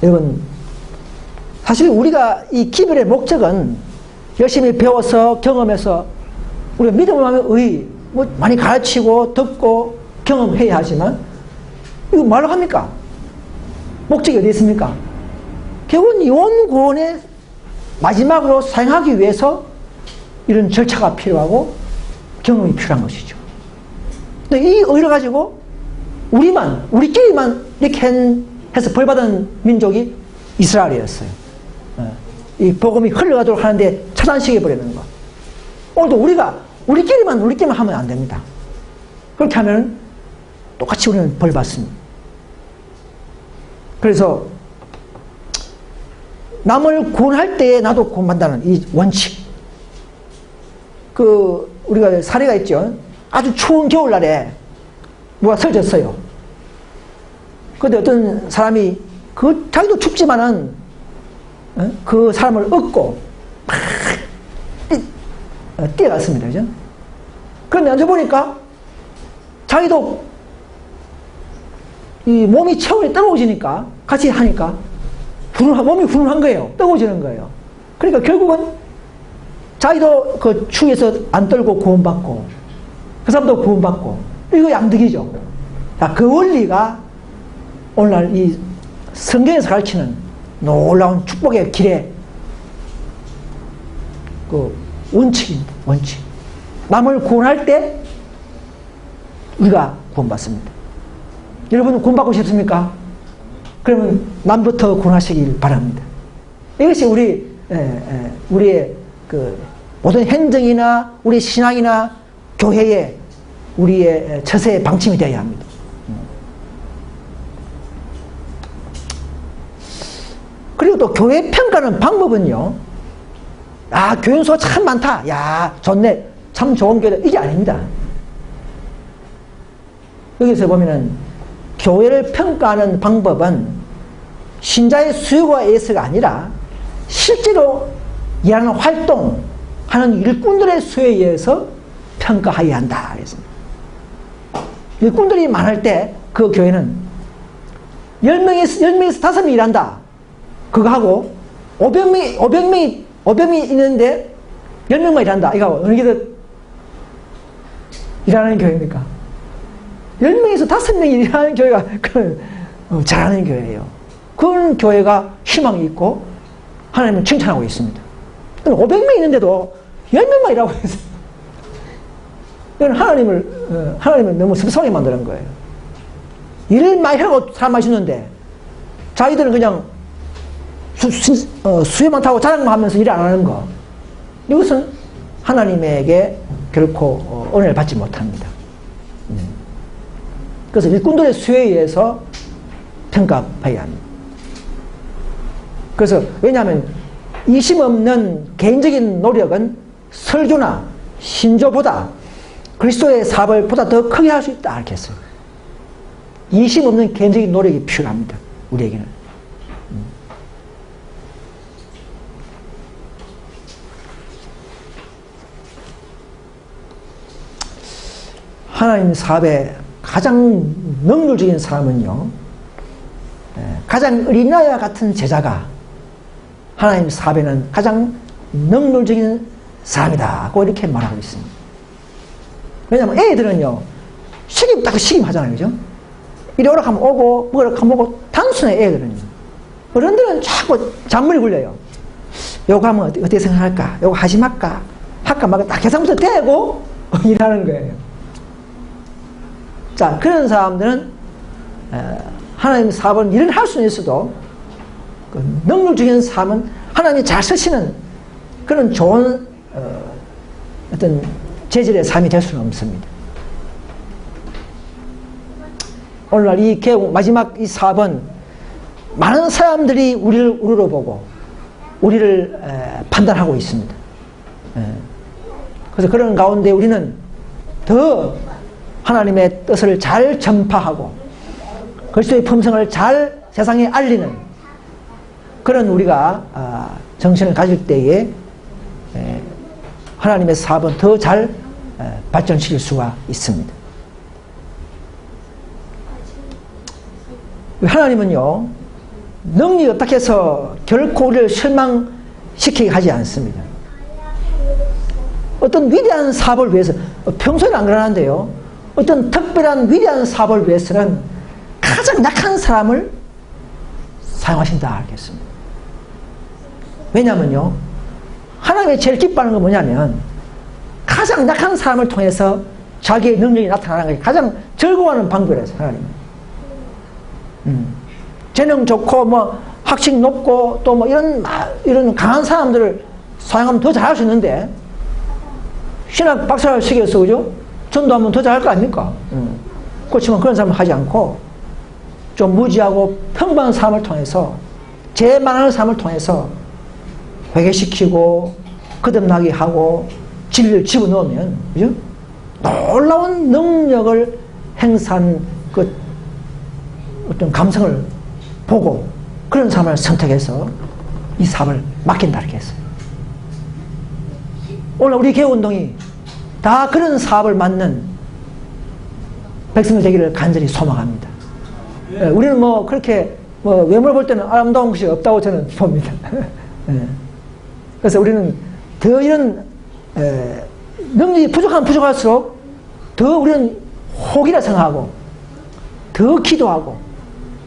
여러분, 사실 우리가 이 기별의 목적은 열심히 배워서 경험해서 우리가 믿음을 하면 많이 가르치고 듣고 경험해야 하지만 이거 말로 합니까? 목적이 어디 있습니까? 결국은 영혼 구원의 마지막으로 사용하기 위해서 이런 절차가 필요하고 경험이 필요한 것이죠. 근데 이 의를 가지고 우리끼리만 이렇게 해서 벌받은 민족이 이스라엘이었어요. 이 복음이 흘러가도록 하는데 차단시켜버리는 거. 오늘도 우리끼리만 하면 안 됩니다. 그렇게 하면 똑같이 우리는 벌받습니다. 그래서 남을 구원할 때 나도 구원받는다는 이 원칙. 우리가 사례가 있죠. 아주 추운 겨울날에 누가 설졌어요. 그런데 어떤 사람이 자기도 춥지만은 그 사람을 얻고 막 뛰어갔습니다. 그죠? 그런데 앉아보니까 자기도 이 몸이 체온이 뜨거워지니까 같이 하니까 몸이 훈훈한 거예요. 뜨거워지는 거예요. 그러니까 결국은 자기도 그 추위에서 안 떨고 구원받고 그 사람도 구원받고 이거 양득이죠. 그 원리가 오늘날 이 성경에서 가르치는 놀라운 축복의 길의 원칙입니다. 원칙. 남을 구원할 때 우리가 구원받습니다. 여러분은 구원받고 싶습니까? 그러면 남부터 구원하시길 바랍니다. 이것이 우리의 그 모든 행정이나 우리 신앙이나 교회의 우리의 처세의 방침이 되어야 합니다. 그리고 또 교회 평가하는 방법은요, 교인수가 참 많다. 야, 좋네. 참 좋은 교회다. 이게 아닙니다. 여기서 보면은 교회를 평가하는 방법은 신자의 수요가 의해서가 아니라 실제로 일하는 활동하는 일꾼들의 수요에 의해서 평가해야 한다. 그랬습니다. 일꾼들이 많을 때 그 교회는 10명에서 5명이 일한다. 그거 하고 500명이 있는데 10명만 일한다. 이거 어느 게 더 일하는 교회입니까? 10명에서 5명이 일하는 교회가 잘하는 교회예요. 그런 교회가 희망이 있고 하나님은 칭찬하고 있습니다. 500명 있는데도 10명만 일하고 있어요. 이건 하나님을 너무 섭섭하게 만드는 거예요. 일을 많이 하고 사람 많이 주는데 자기들은 그냥 수요만 타고 자랑만 하면서 일 안 하는 거. 이것은 하나님에게 결코 은혜를 받지 못합니다. 그래서 일꾼들의 수요에 의해서 평가해야 합니다. 그래서 왜냐하면 이심 없는 개인적인 노력은 설교나 신조보다 그리스도의 사업을 보다 더 크게 할 수 있다. 이렇게 했어요. 이심 없는 개인적인 노력이 필요합니다. 우리에게는. 하나님 사업의 가장 능률적인 사람은요, 가장 어린아이와 같은 제자가 하나님 사업에는 가장 능률적인 사람이다. 이렇게 말하고 있습니다. 왜냐하면 애들은요, 딱 식임하잖아요. 그죠? 이리 오라 하면 오고, 먹으라 하면 먹고, 단순해, 애들은요. 어른들은 자꾸 잔머리 굴려요. 요거 하면 어떻게 생각할까? 요거 하지 말까? 할까 말까? 딱 계산부터 떼고 일하는 거예요. 자, 그런 사람들은 하나님 사업은 일을 할 수는 있어도 그 능력적인 삶은 하나님이 잘 쓰시는 그런 좋은 어떤 재질의 삶이 될 수는 없습니다. 오늘날 이 개국 마지막 이 사업은 많은 사람들이 우리를 보고 우리를 판단하고 있습니다. 그래서 그런 가운데 우리는 더 하나님의 뜻을 잘 전파하고 그리스도의 품성을 잘 세상에 알리는 그런 우리가 정신을 가질 때에 하나님의 사업은 더 잘 발전시킬 수가 있습니다. 하나님은요, 능력이 어떻게 해서 결코 우리를 실망시키게 하지 않습니다. 어떤 위대한 사업을 위해서, 평소에는 안 그러는데요, 어떤 특별한 위대한 사업을 위해서는 가장 약한 사람을 사용하신다 하겠습니다. 왜냐하면요, 하나님이 제일 기뻐하는 건 뭐냐면 가장 약한 사람을 통해서 자기의 능력이 나타나는 것이 가장 즐거워하는 방법이라서 하나님은. 재능 좋고 뭐 학식 높고 또 뭐 이런 강한 사람들을 사용하면 더 잘할 수 있는데 신학 박사를 시켜서 그죠? 전도하면 더 잘할 거 아닙니까? 그렇지만 그런 사람은 하지 않고 좀 무지하고 평범한 삶을 통해서 재만하는 삶을 통해서 회개시키고 거듭나게 하고 진리를 집어넣으면 그죠? 놀라운 능력을 행사한 그 어떤 감성을 보고 그런 삶을 선택해서 이 사업을 맡긴다 이렇게 했어요. 오늘 우리 개운동이 다 그런 사업을 맡는 백성들 되기를 간절히 소망합니다. 우리는 뭐 그렇게 뭐 외모를 볼 때는 아름다운 것이 없다고 저는 봅니다. 그래서 우리는 더 이런 능력이 부족할수록 더 우리는 혹이라 생각하고 더 기도하고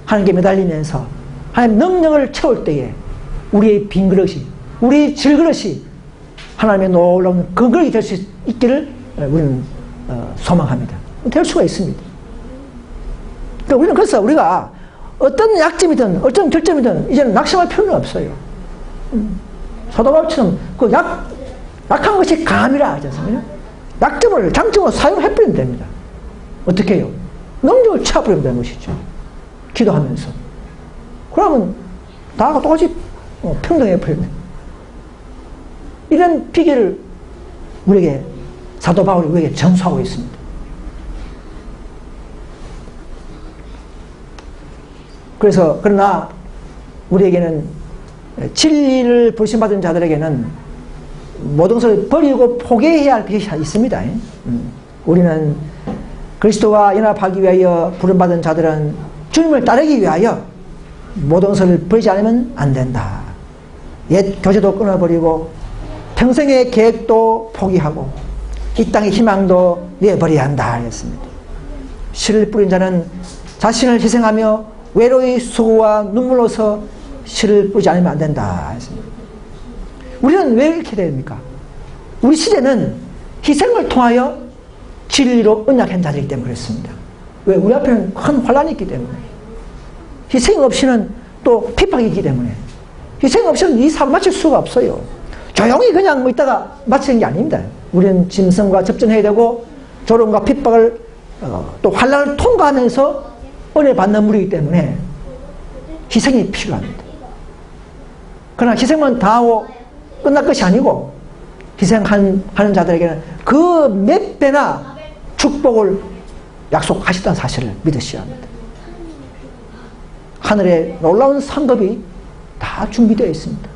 하나님께 매달리면서 하나님 능력을 채울 때에 우리의 빈 그릇이, 우리의 질그릇이 하나님의 놀라운 그릇이 될 수 있기를 우리는 소망합니다. 될 수가 있습니다. 그러니까 우리는 그래서 우리가 어떤 약점이든 어떤 결점이든 이제는 낙심할 필요는 없어요. 사도 바울처럼 그 약한 것이 강함이라 하지 않습니까? 약점을 장점으로 사용해버리면 됩니다. 어떻게 해요? 능력을 취해버리면 되는 것이죠. 기도하면서. 그러면 다가 똑같이 평등해 버립니다. 이런 비결을 우리에게 사도 바울이 우리에게 전수하고 있습니다. 그래서 그러나 우리에게는 진리를 부르심받은 자들에게는 모든 것을 버리고 포기해야 할 것이 있습니다. 우리는 그리스도와 연합하기 위하여 부름받은 자들은 주님을 따르기 위하여 모든 것을 버리지 않으면 안 된다. 옛 교제도 끊어버리고 평생의 계획도 포기하고 이 땅의 희망도 내버려야 한다 했습니다. 씨를 뿌린 자는 자신을 희생하며 외로이 수고와 눈물로서 씨를 뿌리지 않으면 안 된다 했습니다. 우리는 왜 이렇게 됩니까? 우리 시대는 희생을 통하여 진리로 언약한 자들이기 때문에 그렇습니다. 왜? 우리 앞에는 큰 환란이 있기 때문에. 희생 없이는 또 핍박이 있기 때문에. 희생 없이는 이 사업을 마칠 수가 없어요. 조용히 그냥 있다가 마치는 게 아닙니다. 우리는 짐승과 접전해야 되고 조롱과 핍박을 또 환란을 통과하면서 은혜 받는 물이기 때문에 희생이 필요합니다. 그러나 희생만 다하고 끝날 것이 아니고 희생하는 자들에게는 그 몇 배나 축복을 약속하셨다는 사실을 믿으셔야 합니다. 하늘에 놀라운 상급이 다 준비되어 있습니다.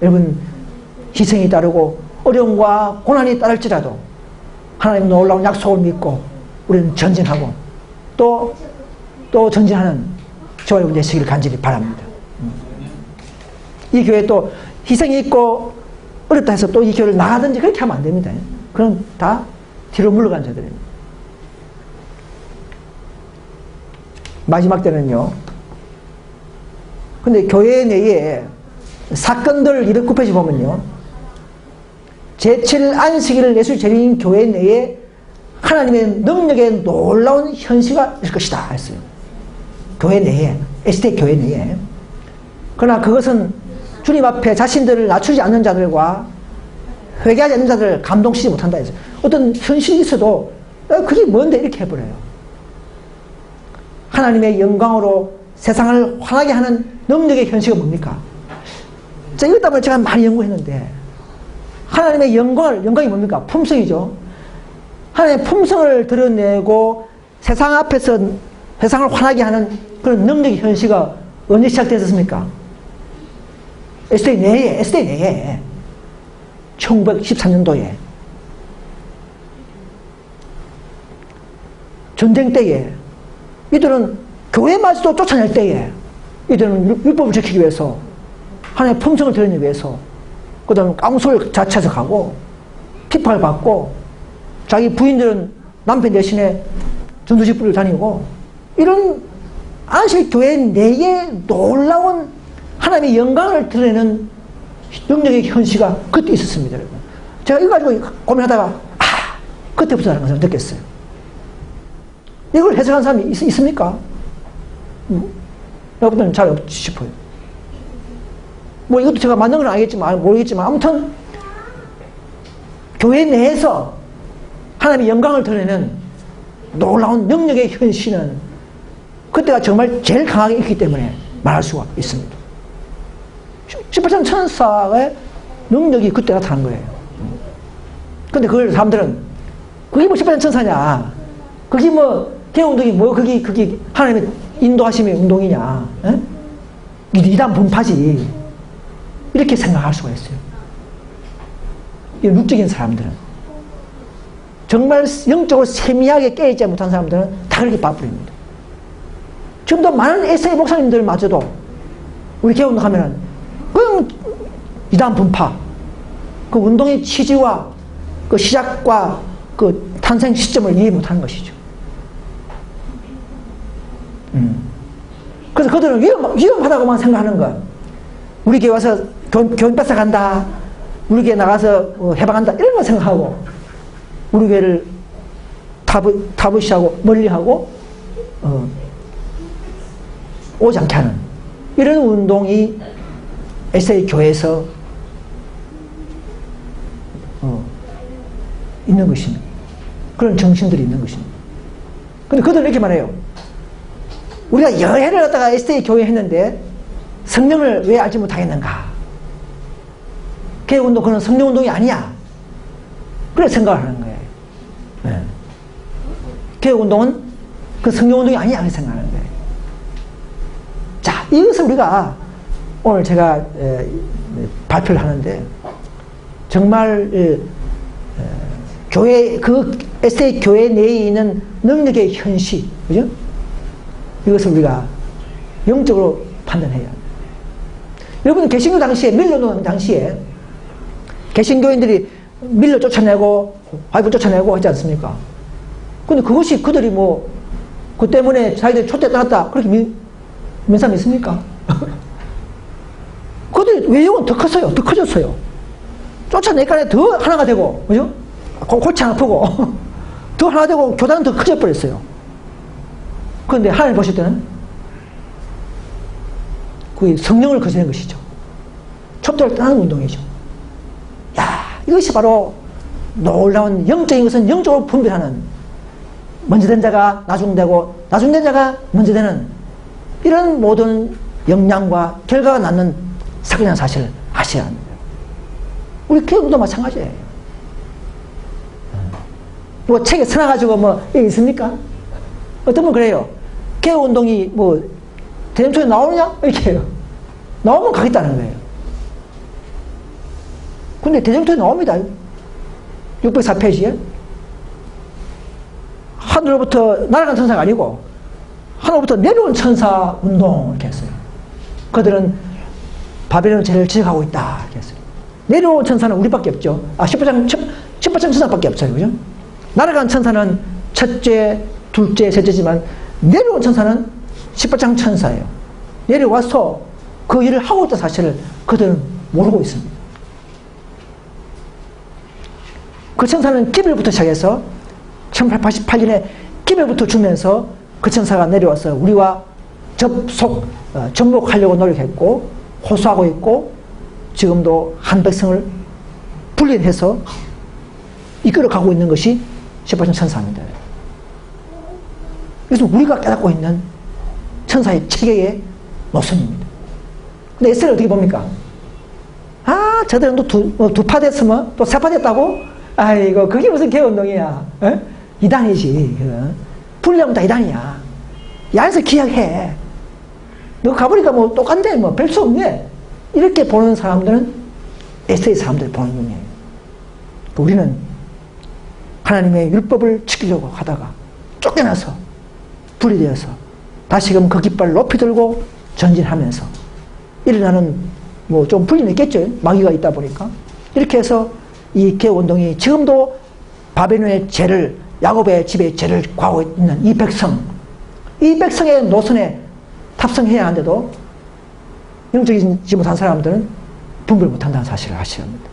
여러분, 희생이 따르고 어려움과 고난이 따를지라도 하나님의 놀라운 약속을 믿고 우리는 전진하고 또 전진하는 저와 여러분 되시기를 간절히 바랍니다. 이 교회 또 희생이 있고 어렵다 해서 또 이 교회를 나가든지 그렇게 하면 안 됩니다. 그럼 다 뒤로 물러간 자들입니다. 마지막 때는요. 근데 교회 내에 사건들 209페이지 보면요. 제7일 안식일을 예수 재림인 교회 내에 하나님의 능력의 놀라운 현시가 있을 것이다 했어요. 교회 내에, 에스테 교회 내에. 그러나 그것은 주님 앞에 자신들을 낮추지 않는 자들과 회개하지 않는 자들을 감동시키지 못한다 했어요. 어떤 현실이 있어도 그게 뭔데 이렇게 해버려요. 하나님의 영광으로 세상을 환하게 하는 능력의 현실이 뭡니까? 이것 때문에 제가 많이 연구했는데 하나님의 영광이 뭡니까? 품성이죠. 하나님의 품성을 드러내고 세상 앞에서 세상을 환하게 하는 그런 능력의 현실가 언제 시작됐었습니까? 에스테 내에 1913년도에 전쟁 때에 이들은 교회마저도 쫓아낼 때에 이들은 율법을 지키기 위해서 하나님의 품성을 드러내기 위해서 그 다음 깡소를 자처해서 가고 핍박을 받고 자기 부인들은 남편 대신에 전도직부를 다니고 이런 안식교회 내에 놀라운 하나님의 영광을 드러내는 능력의 현시가 그때 있었습니다. 여러분. 제가 이거 가지고 고민하다가 그때부터라는 것을 느꼈어요. 이걸 해석한 사람이 있습니까? 여러분들은 잘 없지 싶어요. 뭐 이것도 제가 맞는 건 알겠지만 모르겠지만 아무튼 교회 내에서 하나님의 영광을 드러내는 놀라운 능력의 현시는 그때가 정말 제일 강하게 있기 때문에 말할 수가 있습니다. 18천 천사의 능력이 그때 나타난 거예요. 근데 그걸 사람들은 그게 뭐 18천 천사냐, 그게 뭐 개운동이 뭐 그게 하나님의 인도하심의 운동이냐, 이단 분파지 이렇게 생각할 수가 있어요. 이 육적인 사람들은 정말 영적으로 세미하게 깨있지 못한 사람들은 다 그렇게 봐버립니다. 지금도 많은 에세이 목사님들마저도 우리 개운동하면은 그냥 이단 분파, 그 운동의 취지와 그 시작과 그 탄생 시점을 이해 못하는 것이죠. 그래서 그들은 위험하다고만 생각하는 거. 우리 교회 와서 교인 뺏어간다, 우리 교회 나가서 해방한다 이런 거 생각하고 우리 교회를 타부시하고 멀리하고 오지 않게 하는 이런 운동이 에세이 교회에서 있는 것입니다. 그런 정신들이 있는 것입니다. 근데 그들은 이렇게 말해요. 우리가 여러 해를 갖다가 에세이 교회 했는데 성령을 왜 알지 못하겠는가? 개혁운동 그런 성령운동이 아니야. 그래 생각을 하는 거예요. 네. 개혁운동은 그 성령운동이 아니야. 그렇게 생각하는 거예요. 자, 이것을 우리가 오늘 제가 발표를 하는데 정말 교회, 그 에세이 교회 내에 있는 능력의 현실, 그죠? 이것을 우리가 영적으로 판단해야 합니다. 여러분, 개신교 당시에, 밀려노는 당시에, 개신교인들이 밀려 쫓아내고, 화이프 쫓아내고 하지 않습니까? 근데 그것이 그들이 뭐, 그 때문에 자기들이 촛대 떠났다. 그렇게 믿는 사람 있습니까? 그들이 외형은 더 컸어요. 더 커졌어요. 쫓아내니까 더 하나가 되고, 그죠? 골치 안 아프고, 더 하나 되고, 교단은 더 커져 버렸어요. 그런데 하나님 보실 때는 그 성령을 거스르는 것이죠. 촛대를 떠나는 운동이죠. 야, 이것이 바로 놀라운 영적인 것은 영적으로 분별하는, 먼저 된 자가 나중되고 나중된 자가 먼저 되는 이런 모든 영향과 결과가 낳는 사건이라는 사실을 아셔야 합니다. 우리 교회도 마찬가지예요. 뭐 책에 써놔가지고 뭐 여기 있습니까? 어떤 분 그래요. 개혁운동이 뭐 대전초에 나오느냐? 이렇게 해요. 나오면 가겠다는 거예요. 근데 대전초에 나옵니다. 604페이지에 하늘로부터 날아간 천사가 아니고 하늘로부터 내려온 천사 운동 이렇게 했어요. 그들은 바벨론 죄를 지적하고 있다 이렇게 했어요. 내려온 천사는 우리밖에 없죠. 18장 천사밖에 없어요. 그죠? 날아간 천사는 첫째, 둘째, 셋째지만 내려온 천사는 18장 천사예요. 내려와서 그 일을 하고 있다는 사실을 그들은 모르고 있습니다. 그 천사는 기별부터 시작해서 1888년에 기별부터 주면서 그 천사가 내려와서 우리와 접목하려고 노력했고 호소하고 있고 지금도 한 백성을 분리해서 이끌어가고 있는 것이 18장 천사입니다. 그래서 우리가 깨닫고 있는 천사의 체계의 노선입니다. 근데 에스를 어떻게 봅니까? 아, 저들은 또 두 파 됐으면 또 세 파 됐다고? 아이고, 그게 무슨 개운동이야. 에? 이단이지. 분리하면 다 이단이야. 야에서 기약해. 너 가보니까 뭐 똑같네. 뭐 별 수 없네. 이렇게 보는 사람들은 에세이 사람들이 보는 눈이에요. 우리는 하나님의 율법을 지키려고 하다가 쫓겨나서 분리되어서 다시금 그 깃발을 높이 들고 전진하면서 일어나는 뭐 좀 분리는 있겠죠. 마귀가 있다 보니까. 이렇게 해서 이 개혁운동이 지금도 바벨론의 죄를, 야곱의 집의 죄를 구하고 있는 이 백성의 노선에 탑승해야 하는데도 영적이지 못한 사람들은 분별 못한다는 사실을 아셔야 합니다.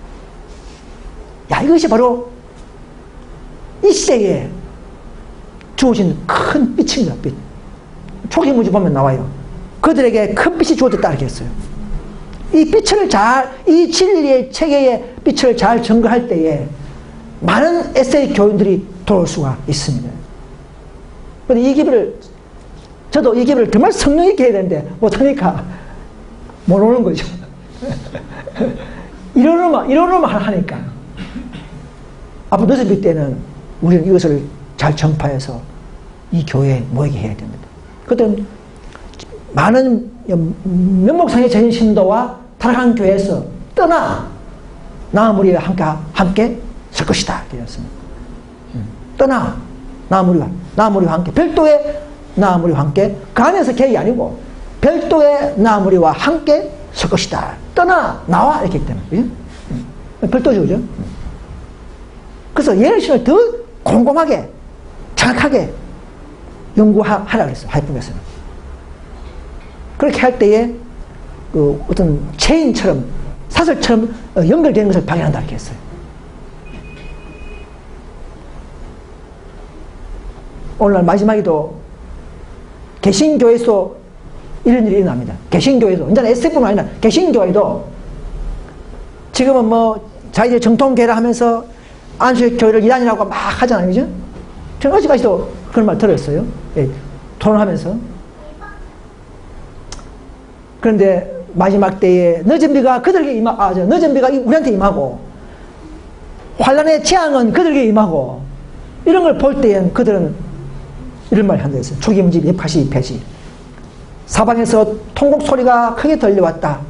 야, 이것이 바로 이 시대에 주어진 큰 빛입니다. 빛. 초기문지 보면 나와요. 그들에게 큰 빛이 주어졌다 이렇게 했어요. 이 빛을 이 진리의 체계의 빛을 잘 전거할 때에 많은 에세이 교인들이 돌아올 수가 있습니다. 그런데 저도 이 기별을 정말 성령 있게 해야 되는데 못하니까 못 오는 거죠. 이러로만 하니까. 앞으로 늦은 때는 우리는 이것을 잘 전파해서 이 교회에 모이게 해야 됩니다. 그때 많은 면목상의 전신도와 타락한 교회에서 떠나 나와 우리가 함께 설 것이다. 그랬습니다. 떠나 나와 우리와 함께 별도의 나와 우리와 함께 그 안에서 계획이 아니고 별도의 나와 우리와 함께 설 것이다. 떠나 나와 이렇게 했기 때문에 별도죠, 그죠? 그래서 예언신을 더 꼼꼼하게 정확하게 연구하라 그랬어요. 하이품에서는. 그렇게 할 때에 그 어떤 체인처럼 사슬처럼 연결되는 것을 발견한다 이렇게 했어요. 오늘날 마지막에도 개신교에서 이런 일이 일어납니다. 개신교에도. 이제는 SF뿐만 아니라 개신교에도 지금은 뭐 자기들 정통교회라 하면서 안식교회를 이단이라고 막 하잖아요. 그죠? 저는 어제까지도 그런 말 들었어요. 예, 토론하면서. 그런데 마지막 때에 늦은 비가 그들에게 늦은 비가 우리한테 임하고 환란의 재앙은 그들에게 임하고 이런 걸 볼 때엔 그들은 이런 말을 한다 했어요. 초기문집 282페이지. 사방에서 통곡 소리가 크게 들려왔다.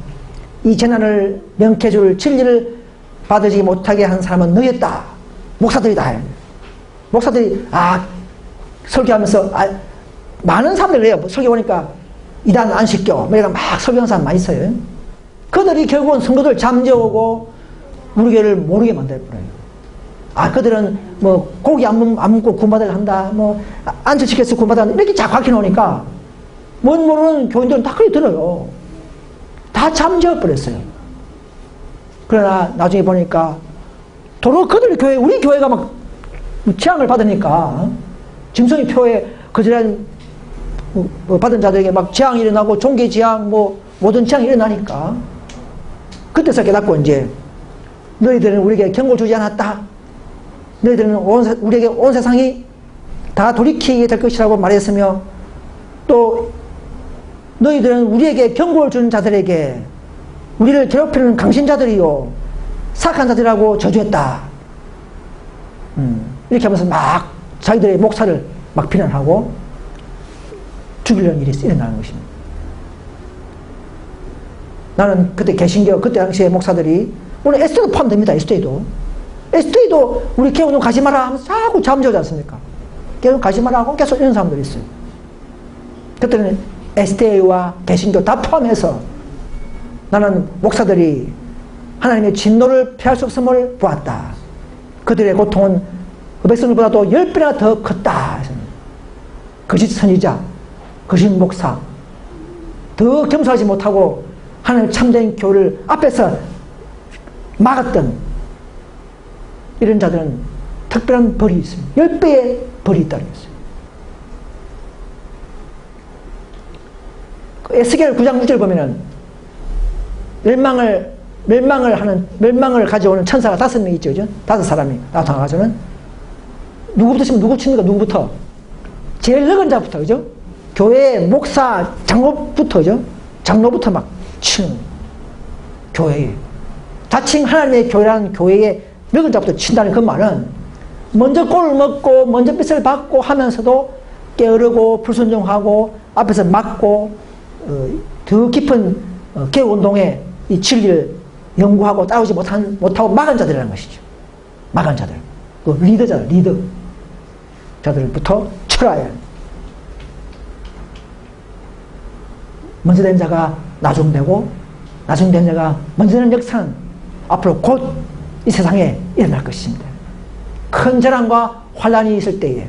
이 재난을 명쾌해줄 진리를 받으지 못하게 한 사람은 너희였다. 목사들이다. 목사들이 설교하면서 많은 사람들이 그래요. 설교 보니까 이단 안식교 뭐 이런 막 설교하는 사람 많이 있어요. 그들이 결국은 성도들 잠재우고 우리 교회를 모르게 만들어버려요. 그들은 뭐 고기 안 먹고 구원받아야 한다. 뭐 안식시켜서 구원받아야 한다. 이렇게 자꾸 가르쳐놓으니까 뭔 모르는 교인들은 다 그리 들어요. 다 잠재워버렸어요. 그러나 나중에 보니까 도로 그들 교회, 우리 교회가 막 재앙을 받으니까 짐승의 표에 그들은 뭐 받은 자들에게 막 재앙이 일어나고 종교 재앙 뭐 모든 재앙이 일어나니까 그때서 깨닫고 이제 너희들은 우리에게 경고를 주지 않았다. 너희들은 우리에게 온 세상이 다 돌이키게 될 것이라고 말했으며 또 너희들은 우리에게 경고를 준 자들에게 우리를 괴롭히는 강신자들이요 사악한 자들이라고 저주했다. 이렇게 하면서 막 자기들의 목사를 막 비난하고 죽이려는 일이 일어나는 것입니다. 나는 그때 개신교 그때 당시에 목사들이 오늘 SD도 포함됩니다. SD도 우리 개운동 가지 마라 하면서 자꾸 잠재우지 않습니까? 개운동 가지 마라 하고 계속 이런 사람들이 있어요. 그때는 SD와 개신교 다 포함해서 나는 목사들이 하나님의 진노를 피할 수 없음을 보았다. 그들의 고통은 그 백성들보다도 10배나 더 컸다. 거짓 선지자, 거짓 목사, 더 겸손하지 못하고 하나님 참된 교회를 앞에서 막았던 이런 자들은 특별한 벌이 있습니다. 10배의 벌이 있다는 것이죠. 에스겔 9장 6절 보면은 멸망을 가져오는 천사가 5명 있죠. 그죠? 5사람이 나타나가지고는 누구부터 치면 누구 칩니까? 누구부터? 제일 늙은 자부터, 그죠? 교회 목사, 장로부터, 그죠? 장로부터 막 치는 교회에. 자칭 하나님의 교회라는 교회에 늙은 자부터 친다는 그 말은 먼저 꼴을 먹고 먼저 빚을 받고 하면서도 게으르고 불순종하고 앞에서 막고 더 깊은 개혁운동에 이 진리를 연구하고 따르지 못하고 막은 자들이라는 것이죠. 막은 자들. 또 리더자들, 리더. 자들부터 철화해야 합니다. 먼저 된 자가 나중되고, 나중된 자가 먼저 되는 역사는 앞으로 곧 이 세상에 일어날 것입니다. 큰 재난과 환란이 있을 때에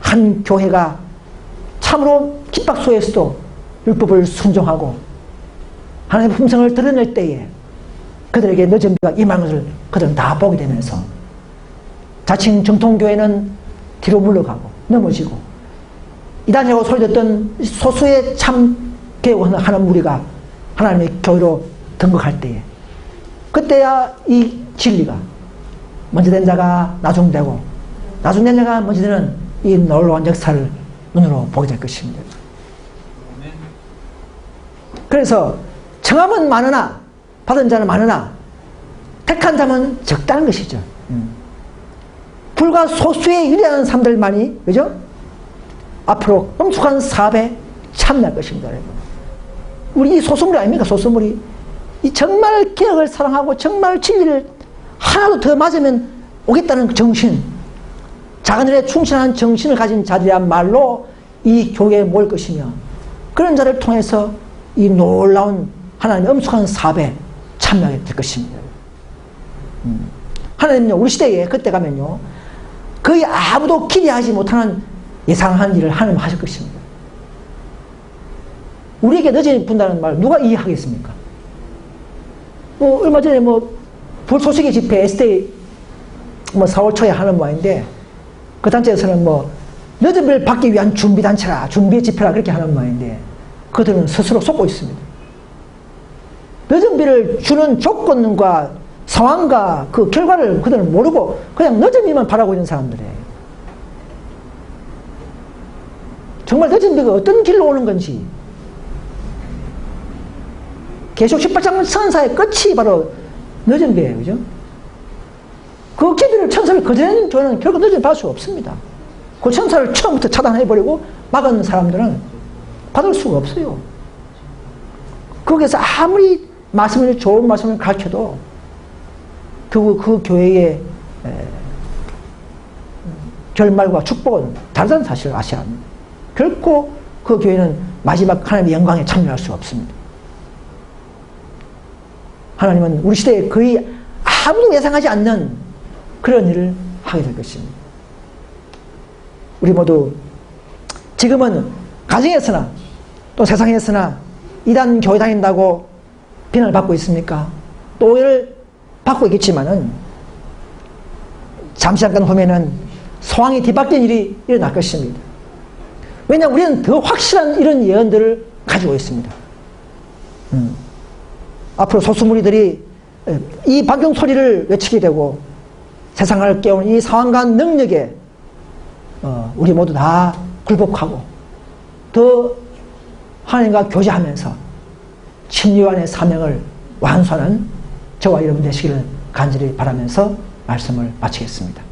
한 교회가 참으로 깃박소에서도 율법을 순종하고 하나님의 품성을 드러낼 때에 그들에게 늦은 비가 임한 것을 그들은 다 보게 되면서 자칭 정통교회는 뒤로 물러가고 넘어지고 이단이라고 소리 듣던 소수의 참 개혁하는 무리가 하나님의 교회로 등극할 때에 그때야 이 진리가 먼저 된 자가 나중되고 나중된 자가 먼저 되는 이 놀라운 역사를 눈으로 보게 될 것입니다. 그래서 청함은 많으나 받은 자는 많으나 택한 자는 적다는 것이죠. 불과 소수의 유리한 사람들만이 그죠? 앞으로 엄숙한 사업에 참여할 것입니다. 우리 이 소수물이 아닙니까? 소수물이 이 정말 개혁을 사랑하고 정말 진리를 하나도 더 맞으면 오겠다는 그 정신, 작은 일에 충실한 정신을 가진 자들이야말로 이 교회에 모일 것이며 그런 자를 통해서 이 놀라운 하나님의 엄숙한 사업에 참여하게 될 것입니다. 하나님은요, 우리 시대에 그때 가면요, 거의 아무도 기대하지 못하는 예상한 일을 하나님 하실 것입니다. 우리에게 늦어 분다는 말 누가 이해하겠습니까? 얼마 전에 불소식의 집회 SDA 4월 초에 하는 모양인데 그 단체에서는 늦은 비를 받기 위한 준비단체라, 준비 집회라 그렇게 하는 모양인데 그들은 스스로 속고 있습니다. 늦은 비를 주는 조건과 상황과 그 결과를 그들은 모르고 그냥 늦은 비만 바라고 있는 사람들이에요. 정말 늦은 비가 어떤 길로 오는 건지, 계시록 18장 선사의 끝이 바로 늦은 비예요. 그죠? 그 기도를 천사를 거절하는 교회는 결국 늦은 비 받을 수 없습니다. 그 천사를 처음부터 차단해버리고 막은 사람들은 받을 수가 없어요. 거기서 아무리 말씀을, 좋은 말씀을 가르쳐도 그 교회의 결말과 축복은 다르다는 사실을 아셔야 합니다. 결코 그 교회는 마지막 하나님의 영광에 참여할 수 없습니다. 하나님은 우리 시대에 거의 아무도 예상하지 않는 그런 일을 하게 될 것입니다. 우리 모두 지금은 가정에서나 또 세상에서나 이단 교회 다닌다고 비난을 받고 있습니까? 또 오해를 받고 있겠지만은 잠시 잠깐 후면은 소황이 뒤바뀐 일이 일어날 것입니다. 왜냐하면 우리는 더 확실한 이런 예언들을 가지고 있습니다. 앞으로 소수무리들이 이 박경 소리를 외치게 되고 세상을 깨우는 이 상황과 능력에 우리 모두 다 굴복하고 더 하나님과 교제하면서 진요한의 사명을 완수하는 저와 여러분 되시기를 간절히 바라면서 말씀을 마치겠습니다.